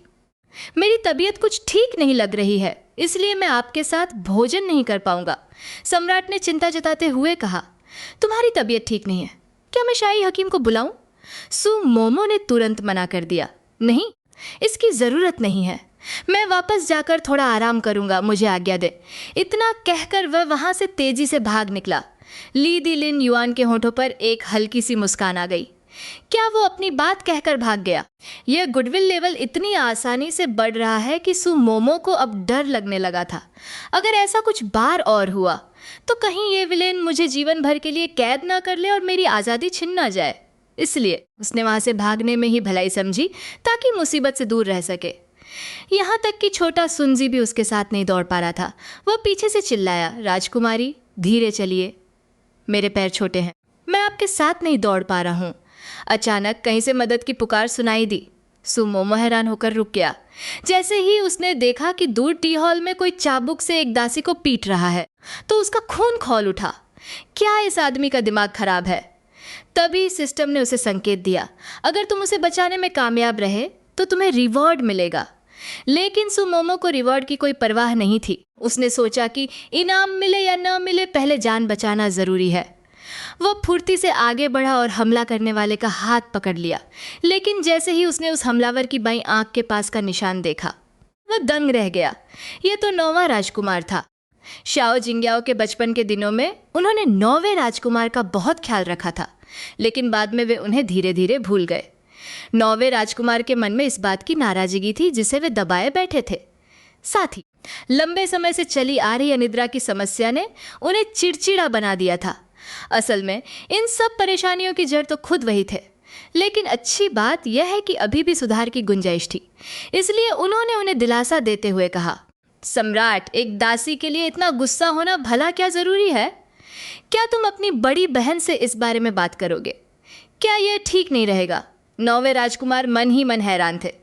मेरी तबीयत कुछ ठीक नहीं लग रही है, इसलिए मैं आपके साथ भोजन नहीं कर पाऊंगा। सम्राट ने चिंता जताते हुए कहा, तुम्हारी तबीयत ठीक नहीं है, क्या मैं शाही हकीम को बुलाऊं? सुमोमो ने तुरंत मना कर दिया, नहीं, इसकी ज़रूरत नहीं है, मैं वापस जाकर थोड़ा आराम करूंगा, मुझे आज्ञा दे। इतना कहकर वह वहाँ से तेजी से भाग निकला। ली दिलिन युआन के होठों पर एक हल्की सी मुस्कान आ गई। क्या वो अपनी बात कहकर भाग गया? यह गुडविल लेवल इतनी आसानी से बढ़ रहा है कि सुमोमो को अब डर लगने लगा था। अगर ऐसा कुछ बार और हुआ तो कहीं ये विलेन मुझे जीवन भर के लिए कैद ना कर ले और मेरी आज़ादी छिन ना जाए। इसलिए उसने वहाँ से भागने में ही भलाई समझी ताकि मुसीबत से दूर रह सके। यहाँ तक कि छोटा सुनजी भी उसके साथ नहीं दौड़ पा रहा था। वह पीछे से चिल्लाया, राजकुमारी, धीरे चलिए, मेरे पैर छोटे हैं, मैं आपके साथ नहीं दौड़ पा रहा हूँ। अचानक कहीं से मदद की पुकार सुनाई दी। सुमोमो हैरान होकर रुक गया। जैसे ही उसने देखा कि दूर टी हॉल में कोई चाबुक से एक दासी को पीट रहा है तो उसका खून खौल उठा। क्या इस आदमी का दिमाग खराब है? तभी सिस्टम ने उसे संकेत दिया, अगर तुम उसे बचाने में कामयाब रहे तो तुम्हें रिवॉर्ड मिलेगा। लेकिन सुमोमो को रिवॉर्ड की कोई परवाह नहीं थी। उसने सोचा कि इनाम मिले या न मिले, पहले जान बचाना ज़रूरी है। वह फुर्ती से आगे बढ़ा और हमला करने वाले का हाथ पकड़ लिया। लेकिन जैसे ही उसने उस हमलावर की बाईं आंख के पास का निशान देखा, वह दंग रह गया। यह तो 9वां राजकुमार था। शाओ जिंग्याओ के बचपन के दिनों में उन्होंने 9वें राजकुमार का बहुत ख्याल रखा था, लेकिन बाद में वे उन्हें धीरे धीरे भूल गए। 9वें राजकुमार के मन में इस बात की नाराजगी थी जिसे वे दबाए बैठे थे। साथ ही लंबे समय से चली आ रही अनिद्रा की समस्या ने उन्हें चिड़चिड़ा बना दिया था। असल में इन सब परेशानियों की जड़ तो खुद वही थे। लेकिन अच्छी बात यह है कि अभी भी सुधार की गुंजाइश थी। इसलिए उन्होंने उन्हें दिलासा देते हुए कहा, सम्राट, एक दासी के लिए इतना गुस्सा होना भला क्या ज़रूरी है? क्या तुम अपनी बड़ी बहन से इस बारे में बात करोगे? क्या यह ठीक नहीं रहेगा? 9वें राजकुमार मन ही मन हैरान थे।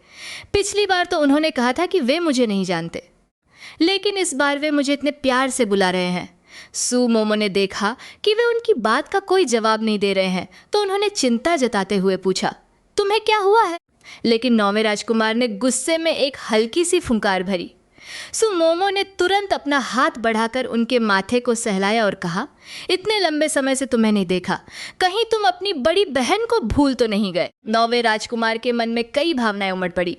पिछली बार तो उन्होंने कहा था कि वे मुझे नहीं जानते, लेकिन इस बार वे मुझे इतने प्यार से बुला रहे हैं। सुमोमो ने देखा कि वे उनकी बात का कोई जवाब नहीं दे रहे हैं, तो उन्होंने चिंता जताते हुए पूछा, तुम्हें क्या हुआ है? लेकिन 9वें राजकुमार ने गुस्से में एक हल्की सी फुंकार भरी। सुमोमो ने तुरंत अपना हाथ बढ़ाकर उनके माथे को सहलाया और कहा, इतने लंबे समय से तुम्हें नहीं देखा, कहीं तुम अपनी बड़ी बहन को भूल तो नहीं गए? 9वें राजकुमार के मन में कई भावनाएं उमड़ पड़ी।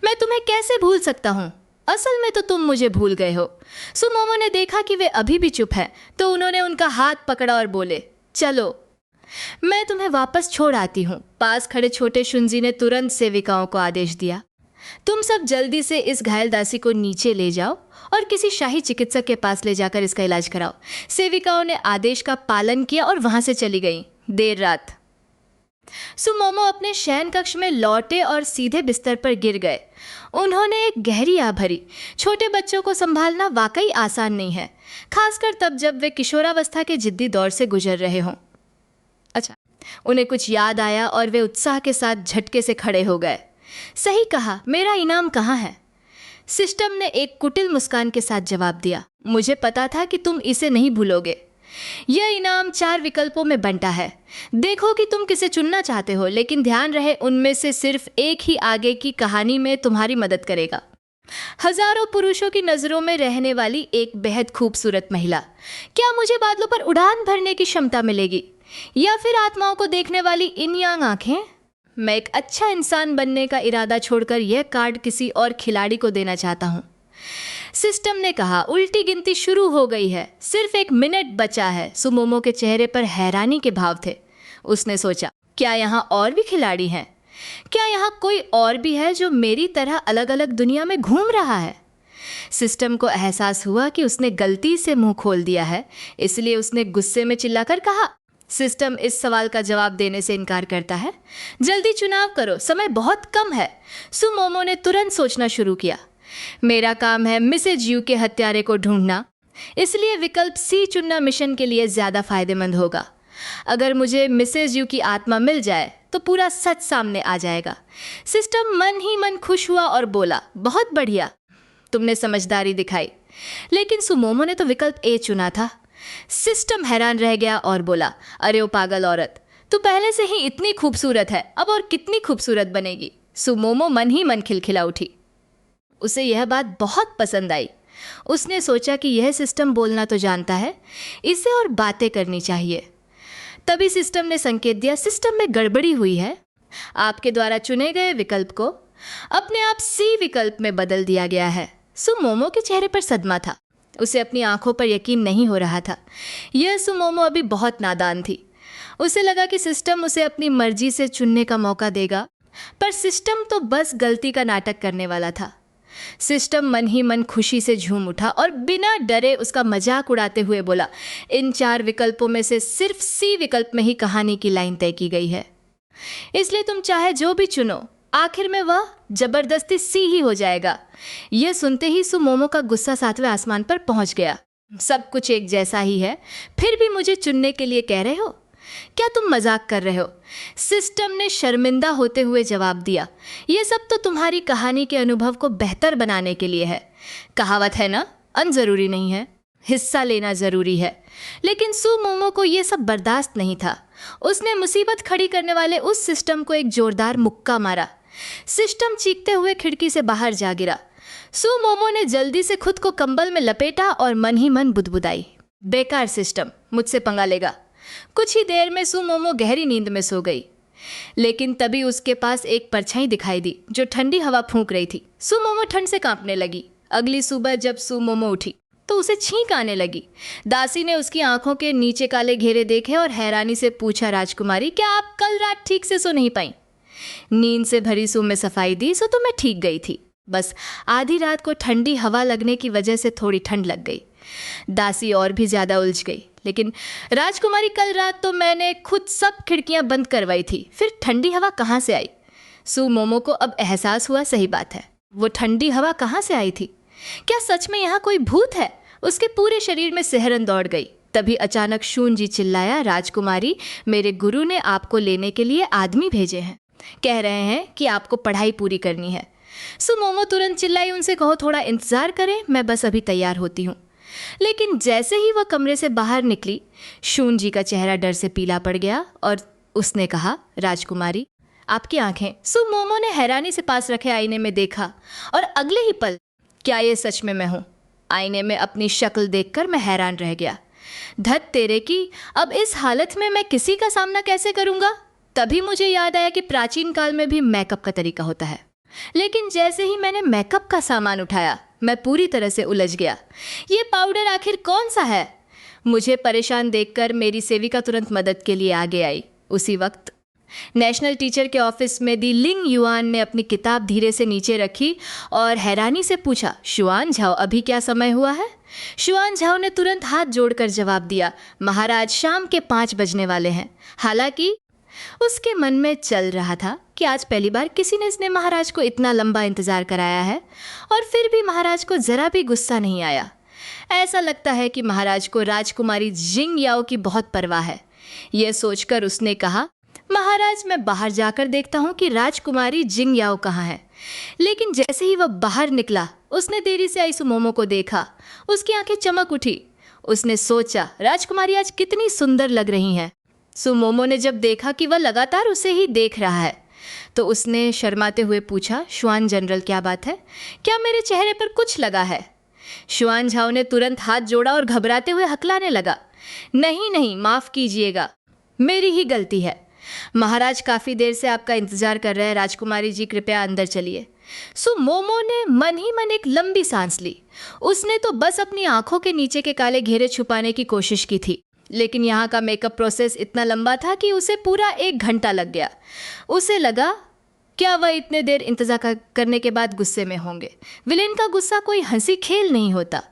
मैं तुम्हें कैसे भूल सकता हूँ? असल में तो तुम मुझे भूल गए हो। सुमोमो ने देखा कि वे अभी भी चुप हैं, तो उन्होंने उनका हाथ पकड़ा और बोले, चलो। मैं तुम्हें वापस छोड़ आती हूँ। पास खड़े छोटे शुंजी ने तुरंत सेविकाओं को आदेश दिया, तुम सब जल्दी से इस घायल दासी को नीचे ले जाओ और किसी शाही चिकित्सक के पास ले जाकर इसका इलाज कराओ। सेविकाओं ने आदेश का पालन किया और वहां से चली गईं। देर रात सुमोमो अपने शयन कक्ष में लौटे और सीधे बिस्तर पर गिर गए। उन्होंने एक गहरी आह भरी। छोटे बच्चों को संभालना वाकई आसान नहीं है, खासकर तब जब वे किशोरावस्था के जिद्दी दौर से गुजर रहे हों। अच्छा, उन्हें कुछ याद आया और वे उत्साह के साथ झटके से खड़े हो गए। सही कहा, मेरा इनाम कहाँ है? सिस्टम ने एक कुटिल मुस्कान के साथ जवाब दिया, मुझे पता था कि तुम इसे नहीं भूलोगे। यह इनाम 4 विकल्पों में बंटा है। देखो कि तुम किसे चुनना चाहते हो, लेकिन ध्यान रहे उनमें से सिर्फ एक ही आगे की कहानी में तुम्हारी मदद करेगा। हजारों पुरुषों की नजरों में रहने वाली एक बेहद खूबसूरत महिला। क्या मुझे बादलों पर उड़ान भरने की क्षमता मिलेगी, या फिर आत्माओं को देखने वाली इन यांग आंखें? मैं एक अच्छा इंसान बनने का इरादा छोड़कर यह कार्ड किसी और खिलाड़ी को देना चाहता हूँ। सिस्टम ने कहा, उल्टी गिनती शुरू हो गई है, सिर्फ 1 मिनट बचा है। सुमोमो के चेहरे पर हैरानी के भाव थे। उसने सोचा, क्या यहाँ और भी खिलाड़ी हैं? क्या यहाँ कोई और भी है जो मेरी तरह अलग अलग दुनिया में घूम रहा है? सिस्टम को एहसास हुआ कि उसने गलती से मुंह खोल दिया है, इसलिए उसने गुस्से में चिल्लाकर कहा, सिस्टम इस सवाल का जवाब देने से इनकार करता है। जल्दी चुनाव करो, समय बहुत कम है। सुमोमो ने तुरंत सोचना शुरू किया। मेरा काम है मिसेज यू के हत्यारे को ढूंढना, इसलिए विकल्प सी चुनना मिशन के लिए ज़्यादा फायदेमंद होगा। अगर मुझे मिसेज यू की आत्मा मिल जाए तो पूरा सच सामने आ जाएगा। सिस्टम मन ही मन खुश हुआ और बोला, बहुत बढ़िया, तुमने समझदारी दिखाई। लेकिन सुमोमो ने तो विकल्प ए चुना था। सिस्टम हैरान रह गया और बोला, अरे ओ पागल औरत, तू पहले से ही इतनी खूबसूरत है, अब और कितनी खूबसूरत बनेगी। सुमोमो मन ही मन खिलखिला उठी। उसे यह बात बहुत पसंद आई। उसने सोचा कि यह सिस्टम बोलना तो जानता है, इसे और बातें करनी चाहिए। तभी सिस्टम ने संकेत दिया, सिस्टम में गड़बड़ी हुई है। आपके द्वारा चुने गए विकल्प को अपने आप सी विकल्प में बदल दिया गया है। सुमोमो के चेहरे पर सदमा था। उसे अपनी आंखों पर यकीन नहीं हो रहा था। यह सुमोमो अभी बहुत नादान थी। उसे लगा कि सिस्टम उसे अपनी मर्जी से चुनने का मौका देगा, पर सिस्टम तो बस गलती का नाटक करने वाला था। सिस्टम मन ही मन खुशी से झूम उठा और बिना डरे उसका मजाक उड़ाते हुए बोला, इन 4 विकल्पों में से सिर्फ सी विकल्प में ही कहानी की लाइन तय की गई है, इसलिए तुम चाहे जो भी चुनो, आखिर में वह जबरदस्ती सी ही हो जाएगा। यह सुनते ही सुमोमो का गुस्सा 7वें आसमान पर पहुंच गया। सब कुछ एक जैसा ही है, फिर भी मुझे चुनने के लिए कह रहे हो? क्या तुम मजाक कर रहे हो? सिस्टम ने शर्मिंदा होते हुए जवाब दिया, यह सब तो तुम्हारी कहानी के अनुभव को बेहतर बनाने के लिए है। कहावत है ना, अन जरूरी नहीं है, हिस्सा लेना जरूरी है। लेकिन सुमोमो को यह सब बर्दाश्त नहीं था। उसने मुसीबत खड़ी करने वाले उस सिस्टम को एक जोरदार मुक्का मारा। सिस्टम चीखते हुए खिड़की से बाहर जा गिरा। सुमोमो ने जल्दी से खुद को कंबल में लपेटा और मन ही मन बुदबुदाई, बेकार सिस्टम, मुझसे पंगा लेगा। कुछ ही देर में सुमोमो गहरी नींद में सो गई। लेकिन तभी उसके पास एक परछाई दिखाई दी जो ठंडी हवा फूंक रही थी। सुमोमो ठंड से कांपने लगी। अगली सुबह जब सुमोमो उठी तो उसे छींक आने लगी। दासी ने उसकी आंखों के नीचे काले घेरे देखे और हैरानी से पूछा, राजकुमारी, क्या आप कल रात ठीक से सो नहीं पाई? नींद से भरी सू में सफाई दी, सो तो मैं ठीक गई थी, बस आधी रात को ठंडी हवा लगने की वजह से थोड़ी ठंड लग गई। दासी और भी ज्यादा उलझ गई, लेकिन राजकुमारी, कल रात तो मैंने खुद सब खिड़कियां बंद करवाई थी, फिर ठंडी हवा कहाँ से आई? सुमोमो को अब एहसास हुआ, सही बात है, वो ठंडी हवा कहाँ से आई थी? क्या सच में यहाँ कोई भूत है? उसके पूरे शरीर में सिहरन दौड़ गई। तभी अचानक शूंजी चिल्लाया, राजकुमारी, मेरे गुरु ने आपको लेने के लिए आदमी भेजे हैं, कह रहे हैं कि आपको पढ़ाई पूरी करनी है। सुमोमो तुरंत चिल्लाई, उनसे कहो थोड़ा इंतजार करें, मैं बस अभी तैयार होती हूँ। लेकिन जैसे ही वह कमरे से बाहर निकली, शूंजी का चेहरा डर से पीला पड़ गया और उसने कहा, राजकुमारी, आपकी आंखें। सुमोमो ने हैरानी से पास रखे आईने में देखा और अगले ही पल, क्या ये सच में मैं हूँ? आईने में अपनी शक्ल देखकर मैं हैरान रह गया। धत तेरे की, अब इस हालत में मैं किसी का सामना कैसे करूँगा? तभी मुझे याद आया कि प्राचीन काल में भी मेकअप का तरीका होता है। लेकिन जैसे ही मैंने मेकअप का सामान उठाया, मैं पूरी तरह से उलझ गया। ये पाउडर आखिर कौन सा है? मुझे परेशान देखकर मेरी सेविका तुरंत मदद के लिए आगे आई। उसी वक्त नेशनल टीचर के ऑफिस में दी लिंग युआन ने अपनी किताब धीरे से नीचे रखी और हैरानी से पूछा, शुआन झाओ, अभी क्या समय हुआ है? शुआन झाओ ने तुरंत हाथ जोड़कर जवाब दिया, महाराज, शाम के 5 बजने वाले हैं। हालांकि उसके मन में चल रहा था कि आज पहली बार किसी ने इसने महाराज को इतना लंबा इंतजार कराया है, और फिर भी महाराज को जरा भी गुस्सा नहीं आया। ऐसा लगता है कि महाराज को राजकुमारी जिंग याओ की बहुत परवाह है। यह सोचकर उसने कहा, महाराज, मैं बाहर जाकर देखता हूँ कि राजकुमारी जिंग याओ कहाँ है। लेकिन जैसे ही वह बाहर निकला, उसने देरी से आई सुमोमो को देखा। उसकी आंखें चमक उठी। उसने सोचा, राजकुमारी आज कितनी सुंदर लग रही हैं। सुमोमो ने जब देखा कि वह लगातार उसे ही देख रहा है, तो उसने शर्माते हुए पूछा, शुआन जनरल, क्या बात है? क्या मेरे चेहरे पर कुछ लगा है? शुआन झाओ ने तुरंत हाथ जोड़ा और घबराते हुए हकलाने लगा, नहीं नहीं, माफ़ कीजिएगा, मेरी ही गलती है। महाराज काफ़ी देर से आपका इंतजार कर रहे हैं। राजकुमारी जी, कृपया अंदर चलिए। सुमोमो ने मन ही मन एक लंबी सांस ली। उसने तो बस अपनी आंखों के नीचे के काले घेरे छुपाने की कोशिश की थी, लेकिन यहाँ का मेकअप प्रोसेस इतना लंबा था कि उसे पूरा 1 घंटा लग गया। उसे लगा, क्या वह इतने देर इंतजार करने के बाद गुस्से में होंगे? विलेन का गुस्सा कोई हंसी खेल नहीं होता।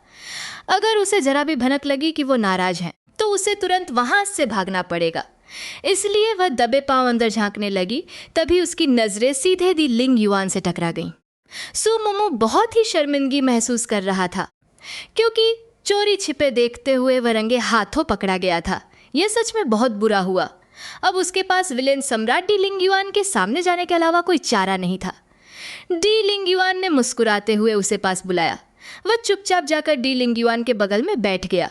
अगर उसे जरा भी भनक लगी कि वो नाराज हैं, तो उसे तुरंत वहाँ से भागना पड़ेगा। इसलिए वह दबे पांव अंदर झांकने लगी। तभी उसकी नजरें सीधे दी लिंग युआन से टकरा गईं। सुमोमो बहुत ही शर्मिंदगी महसूस कर रहा था, क्योंकि चोरी छिपे देखते हुए वह रंगे हाथों पकड़ा गया था। यह सच में बहुत बुरा हुआ। अब उसके पास विलेन सम्राट डी लिंग युआन के सामने जाने के अलावा कोई चारा नहीं था। डी लिंग युआन ने मुस्कुराते हुए उसे पास बुलाया। वह चुपचाप जाकर डी लिंग युआन के बगल में बैठ गया।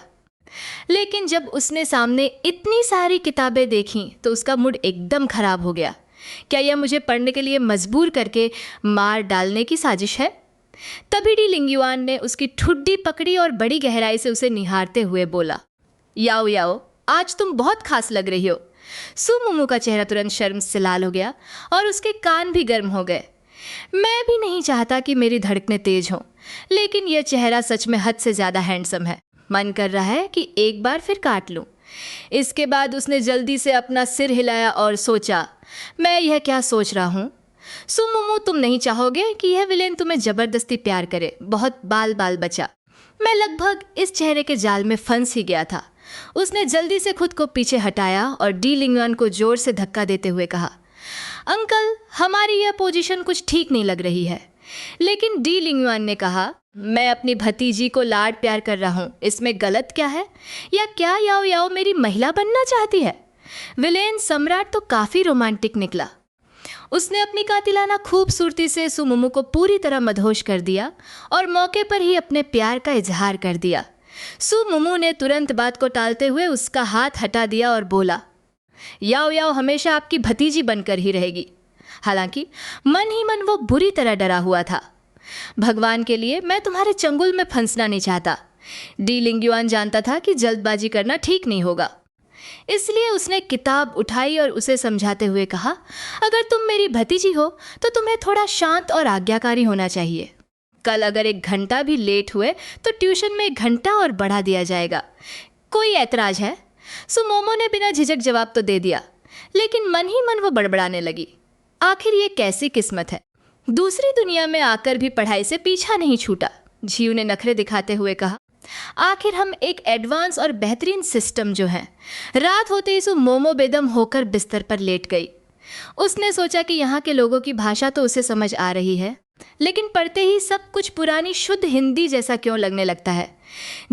लेकिन जब उसने सामने इतनी सारी किताबें देखीं, तो उसका मूड एकदम खराब हो गया। क्या यह मुझे पढ़ने के लिए मजबूर करके मार डालने की साजिश है? तभी डी लिंग युआन ने उसकी ठुड्डी पकड़ी और बड़ी गहराई से उसे निहारते हुए बोला, याओ याओ, आज तुम बहुत खास लग रही हो। सुमोमो का चेहरा तुरंत शर्म से लाल हो गया और उसके कान भी गर्म हो गए। मैं भी नहीं चाहता कि मेरी धड़कनें तेज हों, लेकिन यह चेहरा सच में हद से ज़्यादा हैंडसम है। मन कर रहा है कि एक बार फिर काट लूं। इसके बाद उसने जल्दी से अपना सिर हिलाया और सोचा, मैं यह क्या सोच रहा हूँ? सुमोमो, तुम नहीं चाहोगे कि यह विलेन तुम्हें जबरदस्ती प्यार करे। बहुत बाल बाल बचा। मैं लगभग इस चेहरे के जाल में फंस ही गया था। उसने जल्दी से खुद को पीछे हटाया और डी लिंग युआन को जोर से धक्का देते हुए कहा, अंकल, हमारी यह पोजीशन कुछ ठीक नहीं लग रही है। लेकिन डी लिंग युआन ने कहा, मैं अपनी भतीजी को लाड प्यार कर रहा हूँ, इसमें गलत क्या है? या क्या याओ याओ मेरी महिला बनना चाहती है? विलेन सम्राट तो काफ़ी रोमांटिक निकला। उसने अपनी कातिलाना खूबसूरती से सुमोमो को पूरी तरह मदहोश कर दिया और मौके पर ही अपने प्यार का इजहार कर दिया। सुमोमो ने तुरंत बात को टालते हुए उसका हाथ हटा दिया और बोला, याओ याओ हमेशा आपकी भतीजी बनकर ही रहेगी। हालांकि मन ही मन वो बुरी तरह डरा हुआ था। भगवान के लिए, मैं तुम्हारे चंगुल में फंसना नहीं चाहता। डी लिंग युआन जानता था कि जल्दबाजी करना ठीक नहीं होगा, इसलिए उसने किताब उठाई और उसे समझाते हुए कहा, अगर तुम मेरी भतीजी हो तो तुम्हें थोड़ा शांत और आज्ञाकारी होना चाहिए। कल अगर 1 घंटा भी लेट हुए तो ट्यूशन में 1 घंटा और बढ़ा दिया जाएगा। कोई ऐतराज है? सुमोमो ने बिना झिझक जवाब तो दे दिया, लेकिन मन ही मन वो बड़बड़ाने लगी। आखिर ये कैसी किस्मत है, दूसरी दुनिया में आकर भी पढ़ाई से पीछा नहीं छूटा। झीऊ ने नखरे दिखाते हुए कहा, आखिर हम एक एडवांस और बेहतरीन सिस्टम जो है। रात होते ही सुमोमो बेदम होकर बिस्तर पर लेट गई। उसने सोचा कि यहाँ के लोगों की भाषा तो उसे समझ आ रही है, लेकिन पढ़ते ही सब कुछ पुरानी शुद्ध हिंदी जैसा क्यों लगने लगता है।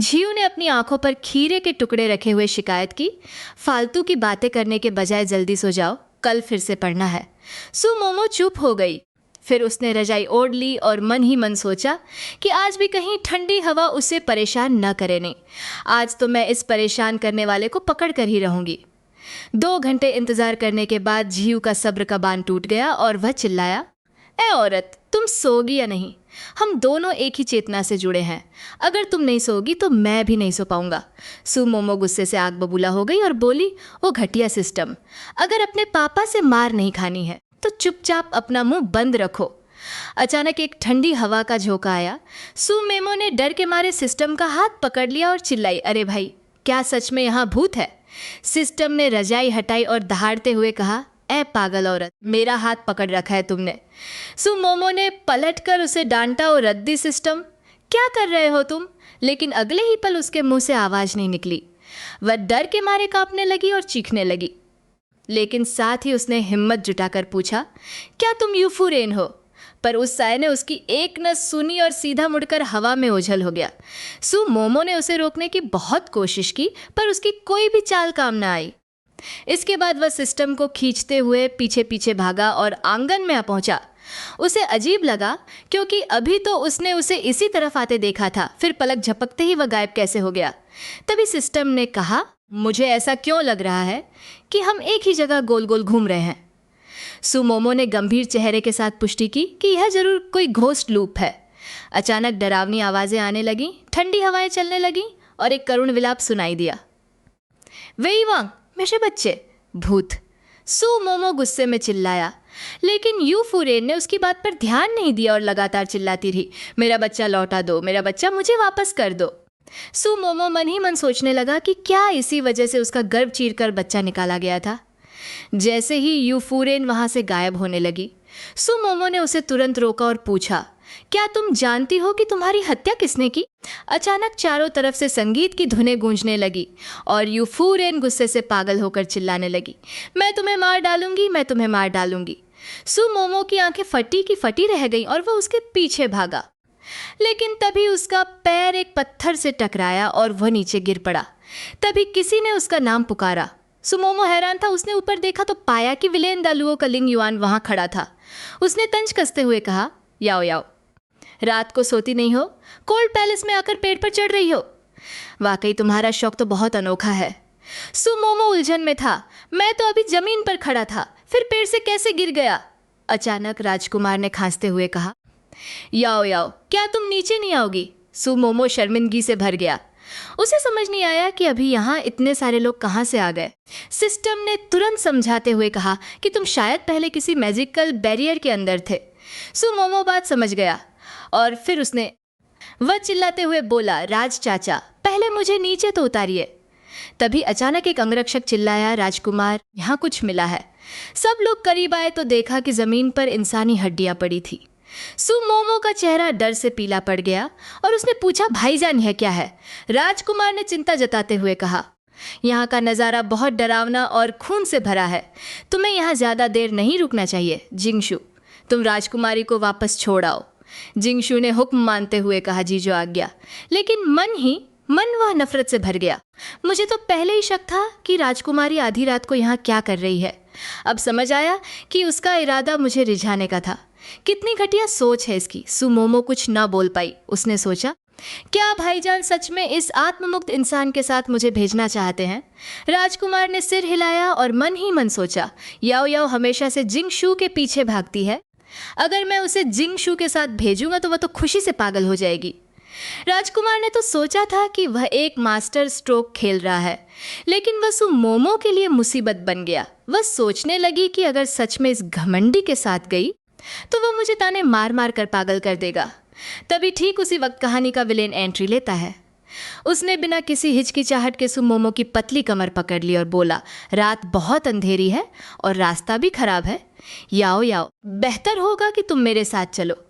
झीऊ ने अपनी आंखों पर खीरे के टुकड़े रखे हुए शिकायत की, फालतू की बातें करने के बजाय जल्दी सो जाओ, कल फिर से पढ़ना है। सुमोमो चुप हो गई। फिर उसने रजाई ओढ़ ली और मन ही मन सोचा कि आज भी कहीं ठंडी हवा उसे परेशान न करे। नहीं, आज तो मैं इस परेशान करने वाले को पकड़ कर ही रहूँगी। 2 घंटे इंतज़ार करने के बाद झीऊ का सब्र का बांध टूट गया और वह चिल्लाया, ए औरत, तुम सोगी या नहीं? हम दोनों एक ही चेतना से जुड़े हैं। अगर तुम नहीं सोगी तो मैं भी नहीं सो पाऊंगा। सुमोमो गुस्से से आग बबूला हो गई और बोली, वो घटिया सिस्टम, अगर अपने पापा से मार नहीं खानी है तो चुपचाप अपना मुंह बंद रखो। अचानक एक ठंडी हवा का झोंका आया। सुमोमो ने डर के मारे सिस्टम का हाथ पकड़ लिया और चिल्लाई, अरे भाई, क्या सच में यहाँ भूत है? सिस्टम ने रजाई हटाई और दहाड़ते हुए कहा, ए पागल औरत, मेरा हाथ पकड़ रखा है तुमने। सुमोमो ने पलटकर उसे डांटा और रद्दी सिस्टम, क्या कर रहे हो तुम? लेकिन अगले ही पल उसके मुंह से आवाज़ नहीं निकली। वह डर के मारे कांपने लगी और चीखने लगी। लेकिन साथ ही उसने हिम्मत जुटाकर पूछा, क्या तुम यूफुरेन हो? पर उस साय ने उसकी एक नस सुनी और सीधा मुड़कर हवा में ओझल हो गया। सुमोमो ने उसे रोकने की बहुत कोशिश की, पर उसकी कोई भी चाल काम न आई। इसके बाद वह सिस्टम को खींचते हुए पीछे पीछे भागा और आंगन में आ पहुंचा। उसे अजीब लगा, क्योंकि अभी तो उसने उसे इसी तरफ आते देखा था, फिर पलक झपकते ही वह गायब कैसे हो गया। तभी सिस्टम ने कहा, मुझे ऐसा क्यों लग रहा है कि हम एक ही जगह गोल गोल घूम रहे हैं। सुमोमो ने गंभीर चेहरे के साथ पुष्टि की कि यह जरूर कोई घोस्ट लूप है। अचानक डरावनी आवाज़ें आने लगीं, ठंडी हवाएं चलने लगीं और एक करुण विलाप सुनाई दिया। वेईवांग, मेरे बच्चे, भूत! सुमोमो गुस्से में चिल्लाया, लेकिन यूफुरेन ने उसकी बात पर ध्यान नहीं दिया और लगातार चिल्लाती रही, मेरा बच्चा लौटा दो, मेरा बच्चा मुझे वापस कर दो। सुमोमो मन ही मन सोचने लगा कि क्या इसी वजह से उसका गर्भ चीरकर बच्चा निकाला गया था। जैसे ही यूफुरेन वहां से गायब होने लगी, सुमोमो ने उसे तुरंत रोका और पूछा, क्या तुम जानती हो कि तुम्हारी हत्या किसने की? अचानक चारों तरफ से संगीत की धुनें गूंजने लगी और यूफुरेन गुस्से से पागल होकर चिल्लाने लगी, मैं तुम्हें मार डालूंगी, मैं तुम्हें मार डालूंगी। सुमोमो की आंखें फटी की फटी रह गईं और वह उसके पीछे भागा। लेकिन तभी उसका पैर एक पत्थर से टकराया और वह नीचे गिर पड़ा। तभी किसी ने उसका नाम पुकारा। सुमोमो हैरान था। उसने ऊपर देखा तो पाया कि विलेन दालुओ का लिंग युआन वहां खड़ा था। उसने तंज कसते हुए कहा, याओ याओ, रात को सोती नहीं हो, कोल्ड पैलेस में आकर पेड़ पर चढ़ रही हो। वाकई तुम्हारा शौक तो बहुत अनोखा है। सुमोमो उलझन में था। मैं तो अभी जमीन पर खड़ा था, फिर पेड़ से कैसे गिर गया? अचानक राजकुमार ने खांसते हुए कहा, याओ याओ, क्या तुम नीचे नहीं आओगी? सुमोमो शर्मिंदगी से भर गया। उसे समझ नहीं आया कि अभी यहाँ इतने सारे लोग कहाँ से आ गए। सिस्टम ने तुरंत समझाते हुए कहा कि तुम शायद पहले किसी मैजिकल बैरियर के अंदर थे। सुमोमो बात समझ गया और फिर वह चिल्लाते हुए बोला, राज चाचा, पहले मुझे नीचे तो उतारिए। तभी अचानक एक अंगरक्षक चिल्लाया, राजकुमार, यहाँ कुछ मिला है। सब लोग करीब आए तो देखा कि जमीन पर इंसानी हड्डियां पड़ी थी। सुमोमो का चेहरा डर से पीला पड़ गया और उसने पूछा, भाईजान यह क्या है? राजकुमार ने चिंता जताते हुए कहा, यहाँ का नज़ारा बहुत डरावना और खून से भरा है। तुम्हें यहाँ ज़्यादा देर नहीं रुकना चाहिए। जिंगशु, तुम राजकुमारी को वापस छोड़ आओ। जिंगशु ने हुक्म मानते हुए कहा, जी जो आज्ञा। लेकिन मन वह नफरत से भर गया। मुझे तो पहले ही शक था कि राजकुमारी आधी रात को यहाँ क्या कर रही है। अब समझ आया कि उसका इरादा मुझे रिझाने का था। कितनी घटिया सोच है इसकी। सुमोमो कुछ ना बोल पाई। उसने सोचा, क्या भाईजान सच में इस आत्ममुक्त इंसान के साथ मुझे भेजना चाहते हैं? राजकुमार ने सिर हिलाया और मन ही मन सोचा, याओ याओ हमेशा से जिंगशु के पीछे भागती है। अगर मैं उसे जिंगशु के साथ भेजूंगा तो वह तो खुशी से पागल हो जाएगी। राजकुमार ने तो सोचा था कि वह एक मास्टर स्ट्रोक खेल रहा है, लेकिन वह सुमोमो के लिए मुसीबत बन गया। वह सोचने लगी कि अगर सच में इस घमंडी के साथ गई तो वह मुझे ताने मार मार कर पागल कर देगा। तभी ठीक उसी वक्त कहानी का विलेन एंट्री लेता है। उसने बिना किसी हिचकिचाहट के सुमोमो की पतली कमर पकड़ ली और बोला, रात बहुत अंधेरी है और रास्ता भी खराब है। याओ याओ, बेहतर होगा कि तुम मेरे साथ चलो।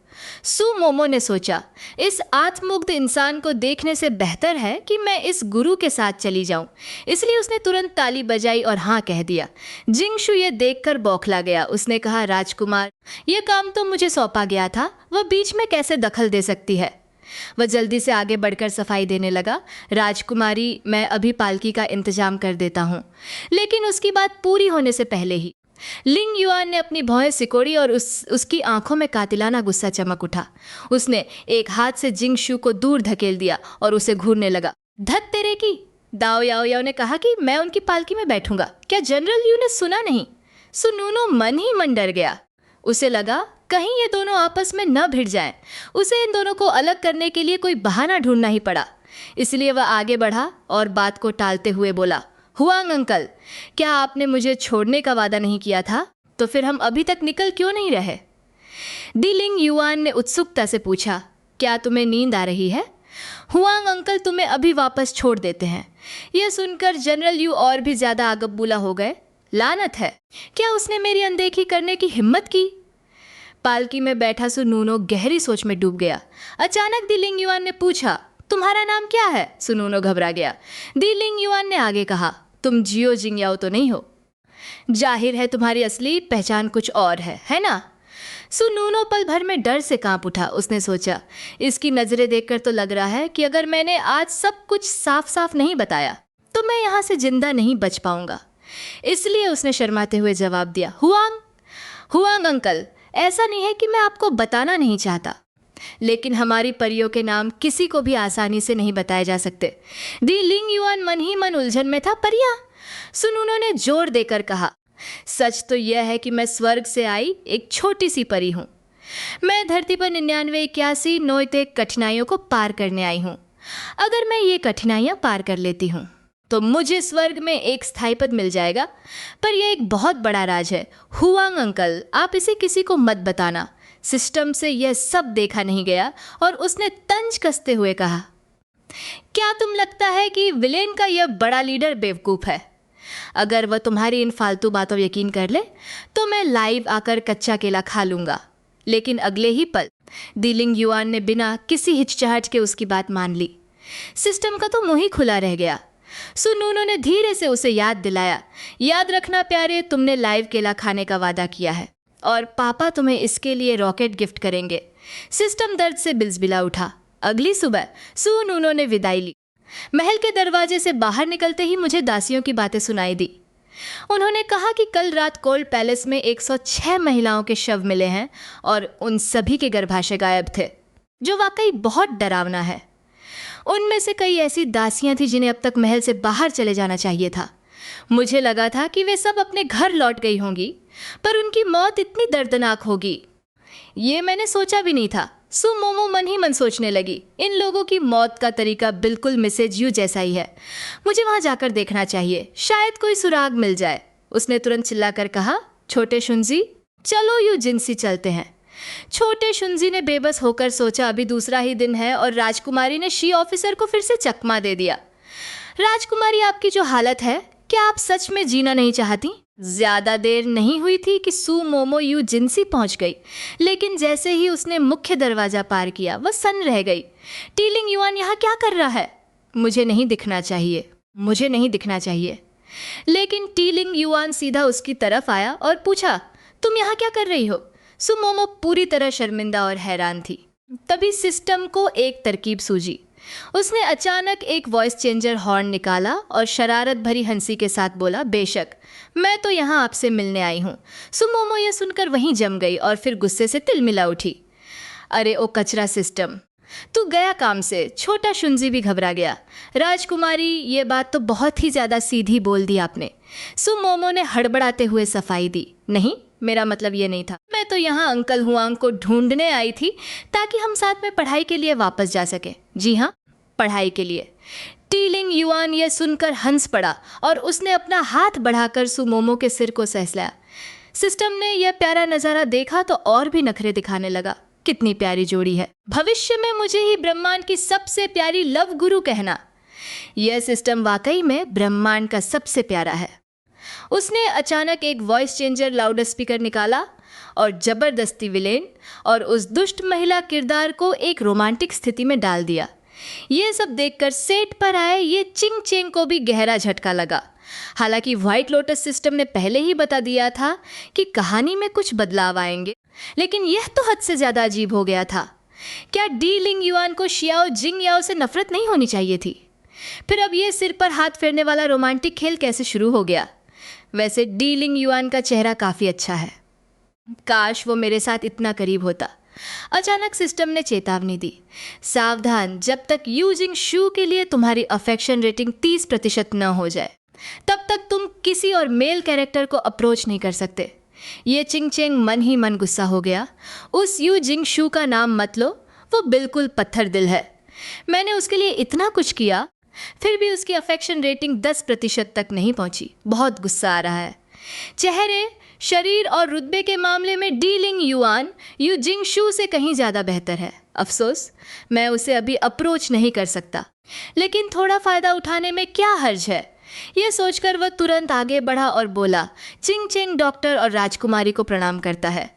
सुमोमो ने सोचा, इस आत्ममुग्ध इंसान को देखने से बेहतर है कि मैं इस गुरु के साथ चली जाऊं। इसलिए उसने तुरंत ताली बजाई और हाँ कह दिया। जिंगशु ये देखकर बौखला गया। उसने कहा, राजकुमार, यह काम तो मुझे सौंपा गया था, वह बीच में कैसे दखल दे सकती है? वह जल्दी से आगे बढ़कर सफाई देने लगा। राजकुमारी, मैं अभी पालकी का इंतजाम कर देता हूँ। लेकिन उसकी बात पूरी होने से पहले ही लिंग युआन ने अपनी भौहें सिकोड़ी और उसकी आंखों में कातिलाना गुस्सा चमक उठा। उसने एक हाथ से जिंगशु को दूर धकेल दिया और उसे घूरने लगा। धत तेरे की! दाओ याओ याओ ने कहा कि मैं उनकी पालकी में बैठूंगा। क्या जनरल यू ने सुना नहीं? सुनूनो मन ही मन डर गया। उसे लगा कहीं ये दोनों आपस में न भिड़ जाएं। उसे इन दोनों को अलग करने के लिए कोई बहाना ढूंढना ही पड़ा। इसलिए वह आगे बढ़ा और बात को टालते हुए बोला, हुआंग अंकल, क्या आपने मुझे छोड़ने का वादा नहीं किया था? तो फिर हम अभी तक निकल क्यों नहीं रहे? दी लिंग युआन ने उत्सुकता से पूछा, क्या तुम्हें नींद आ रही है? हुआंग अंकल तुम्हें अभी वापस छोड़ देते हैं। यह सुनकर जनरल यू और भी ज्यादा आगबबूला हो गए। लानत है, क्या उसने मेरी अनदेखी करने की हिम्मत की? पालकी में बैठा सुनूनो गहरी सोच में डूब गया। अचानक दी लिंग युआन ने पूछा, तुम्हारा नाम क्या है? सुनूनो घबरा गया। दी लिंग युआन ने आगे कहा, तुम जियो जिंगयाओ तो नहीं हो? जाहिर है तुम्हारी असली पहचान कुछ और है ना? सुनूनो पल भर में डर से कांप उठा। उसने सोचा, इसकी नजरें देखकर तो लग रहा है कि अगर मैंने आज सब कुछ साफ साफ नहीं बताया तो मैं यहाँ से जिंदा नहीं बच पाऊंगा। इसलिए उसने शर्माते हुए जवाब दिया, हुआंग। हुआंग अंकल, ऐसा नहीं है कि मैं आपको बताना नहीं चाहता, लेकिन हमारी परियों के नाम किसी को भी आसानी से नहीं बताए जा सकते। दी लिंग युआन मन ही मन उलझन में था। परियां? सुनूनो ने जोर देकर कहा, सच तो यह है कि मैं स्वर्ग से आई एक छोटी सी परी हूँ। मैं धरती पर 99-81 नोयते कठिनाइयों को पार करने आई हूँ। अगर मैं ये कठिनाइयाँ पार कर लेती हूँ तो मुझे स्वर्ग में एक स्थायी पद मिल जाएगा। पर यह एक बहुत बड़ा राज है। हुआंग अंकल, आप इसे किसी को मत बताना। सिस्टम से यह सब देखा नहीं गया। और उसने तंज कसते हुए कहा, क्या तुम लगता है कि विलेन का यह बड़ा लीडर बेवकूफ़ है? अगर वह तुम्हारी इन फालतू बातों यकीन कर ले तो मैं लाइव आकर कच्चा केला खा लूंगा। लेकिन अगले ही पल दी लिंग युआन ने बिना किसी हिचकिचाहट के उसकी बात मान ली। सिस्टम का तो मुंह ही खुला रह गया। सुनूनो ने धीरे से उसे याद दिलाया, याद रखना प्यारे, तुमने लाइव केला खाने का वादा किया है और पापा तुम्हें इसके लिए रॉकेट गिफ्ट करेंगे। सिस्टम दर्द से बिलबिला उठा। अगली सुबह सुनूनो ने विदाई ली। महल के दरवाजे से बाहर निकलते ही मुझे दासियों की बातें सुनाई दी। उन्होंने कहा कि कल रात कोल्ड पैलेस में 106 महिलाओं के शव मिले हैं और उन सभी के गर्भाशय गायब थे, जो वाकई बहुत डरावना है। उनमें से कई ऐसी दासियां थीं जिन्हें अब तक महल से बाहर चले जाना चाहिए था। मुझे लगा था कि वे सब अपने घर लौट गई होंगी, पर उनकी मौत इतनी दर्दनाक होगी ये मैंने सोचा भी नहीं था। सुमोमो मन ही मन सोचने लगी, इन लोगों की मौत का तरीका बिल्कुल मिसेज यू जैसा ही है। मुझे वहां जाकर देखना चाहिए, शायद कोई सुराग मिल जाए। उसने तुरंत चिल्लाकर कहा, छोटे शुंजी, चलो यू जिनसी चलते हैं। छोटे शुंजी ने बेबस होकर सोचा, अभी दूसरा ही दिन है और राजकुमारी ने शी ऑफिसर को फिर से चकमा दे दिया। राजकुमारी, आपकी जो हालत है, क्या आप सच में जीना नहीं चाहती? ज्यादा देर नहीं हुई थी कि सुमोमो यू जिनसी पहुंच गई, लेकिन जैसे ही उसने मुख्य दरवाजा पार किया वह सन्न रह गई। टी लिंग युआन यहाँ क्या कर रहा है? मुझे नहीं दिखना चाहिए, मुझे नहीं दिखना चाहिए। लेकिन टी लिंग युआन सीधा उसकी तरफ आया और पूछा, तुम यहाँ क्या कर रही हो? सुमोमो पूरी तरह शर्मिंदा और हैरान थी। तभी सिस्टम को एक तरकीब सूझी। उसने अचानक एक वॉइस चेंजर हॉर्न निकाला और शरारत भरी हंसी के साथ बोला, बेशक, मैं तो यहाँ आपसे मिलने आई हूँ। सुमोमो यह सुनकर वहीं जम गई और फिर गुस्से से तिलमिला उठी। अरे ओ कचरा सिस्टम, तू गया काम से। छोटा शुंजी भी घबरा गया। राजकुमारी, ये बात तो बहुत ही ज़्यादा सीधी बोल दी आपने। सुमोमो ने हड़बड़ाते हुए सफाई दी, नहीं, मेरा मतलब ये नहीं था। मैं तो यहाँ अंकल हुआंग को ढूंढने आई थी ताकि हम साथ में पढ़ाई के लिए वापस जा सके। जी हाँ, पढ़ाई के लिए। टी लिंग युआन यह सुनकर हंस पड़ा और उसने अपना हाथ बढ़ाकर सुमोमो के सिर को सहलाया। सिस्टम ने यह प्यारा नज़ारा देखा तो और भी नखरे दिखाने लगा। कितनी प्यारी जोड़ी है। भविष्य में मुझे ही ब्रह्मांड की सबसे प्यारी लव गुरु कहना। यह सिस्टम वाकई में ब्रह्मांड का सबसे प्यारा है। उसने अचानक एक वॉइस चेंजर लाउड स्पीकर निकाला और जबरदस्ती विलेन और उस दुष्ट महिला किरदार को एक रोमांटिक स्थिति में डाल दिया। ये सब देखकर सेट पर आए ये चिंग चेंग को भी गहरा झटका लगा। हालांकि व्हाइट लोटस सिस्टम ने पहले ही बता दिया था कि कहानी में कुछ बदलाव आएंगे, लेकिन यह तो हद से ज़्यादा अजीब हो गया था। क्या डी लिंग युआन को शियाओ जिंगयाओ से नफरत नहीं होनी चाहिए थी? फिर अब ये सिर पर हाथ फेरने वाला रोमांटिक खेल कैसे शुरू हो गया? वैसे डी लिंग युआन का चेहरा काफ़ी अच्छा है, काश वो मेरे साथ इतना करीब होता। अचानक सिस्टम ने चेतावनी दी, सावधान, जब तक यू जिंग शू के लिए तुम्हारी अफेक्शन रेटिंग 30% न हो जाए तब तक तुम किसी और मेल कैरेक्टर को अप्रोच नहीं कर सकते। ये चिंग चेंग मन ही मन गुस्सा हो गया। उस यू जिंग शू का नाम मत लो, वो बिल्कुल पत्थर दिल है। मैंने उसके लिए इतना कुछ किया, फिर भी उसकी अफेक्शन रेटिंग 10% तक नहीं पहुंची। बहुत गुस्सा आ रहा है। चेहरे, शरीर और रुतबे के मामले में डी लिंग युआन यू जिंग शू से कहीं ज़्यादा बेहतर है। अफसोस, मैं उसे अभी अप्रोच नहीं कर सकता। लेकिन थोड़ा फायदा उठाने में क्या हर्ज है? यह सोचकर वह तुरंत आगे बढ़ा और बोला, चिंग चिंग डॉक्टर और राजकुमारी को प्रणाम करता है।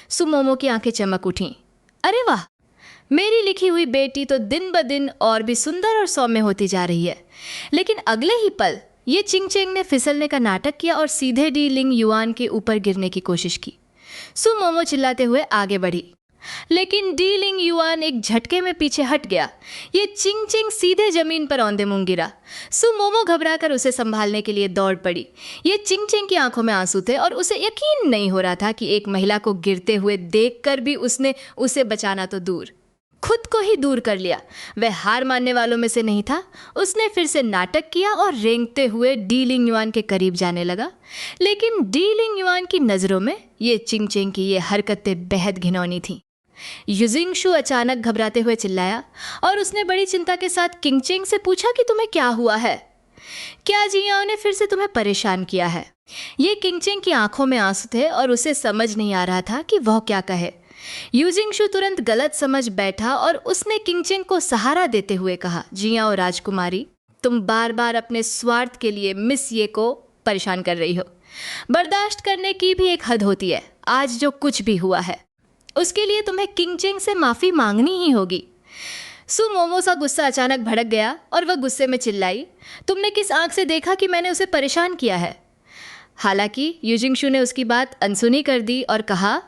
सुमोमो की आंखें चमक उठीं। अरे वाह, मेरी लिखी हुई बेटी तो दिन ब दिन और भी सुंदर और सौम्य होती जा रही है। लेकिन अगले ही पल ये चिंग चिंग ने फिसलने का नाटक किया और सीधे डी लिंग युआन के ऊपर गिरने की कोशिश की। सुमोमो चिल्लाते हुए आगे बढ़ी, लेकिन डी लिंग युआन एक झटके में पीछे हट गया। ये चिंग चिंग सीधे जमीन पर औंधे मुंह गिरा। सुमोमो घबराकर उसे संभालने के लिए दौड़ पड़ी। ये चिंग चिंग की आंखों में आंसू थे और उसे यकीन नहीं हो रहा था कि एक महिला को गिरते हुए देखकर भी उसने उसे बचाना तो दूर, खुद को ही दूर कर लिया। वह हार मानने वालों में से नहीं था। उसने फिर से नाटक किया और रेंगते हुए डी लिंग युआन के करीब जाने लगा। लेकिन डी लिंग युआन की नज़रों में ये चिंग चिंग की ये हरकतें बेहद घिनौनी थीं। युजिंगशु अचानक घबराते हुए चिल्लाया और उसने बड़ी चिंता के साथ किंग चिंग से पूछा कि तुम्हें क्या हुआ है? क्या जियाओ ने फिर से तुम्हें परेशान किया है? ये किंग चिंग की आंखों में आंसू थे और उसे समझ नहीं आ रहा था कि वह क्या कहे। युजिंगशु तुरंत गलत समझ बैठा और उसने किंग चिंग को सहारा देते हुए कहा, जियाओ राजकुमारी, तुम बार बार अपने स्वार्थ के लिए मिस ये को परेशान कर रही हो। बर्दाश्त करने की भी एक हद होती है। आज जो कुछ भी हुआ है उसके लिए तुम्हें किंग चिंग से माफ़ी मांगनी ही होगी। सुमोमो सा गुस्सा अचानक भड़क गया और वह गुस्से में चिल्लाई, तुमने किस आंख से देखा कि मैंने उसे परेशान किया है? हालांकि युजिंगशु ने उसकी बात अनसुनी कर दी और कहा,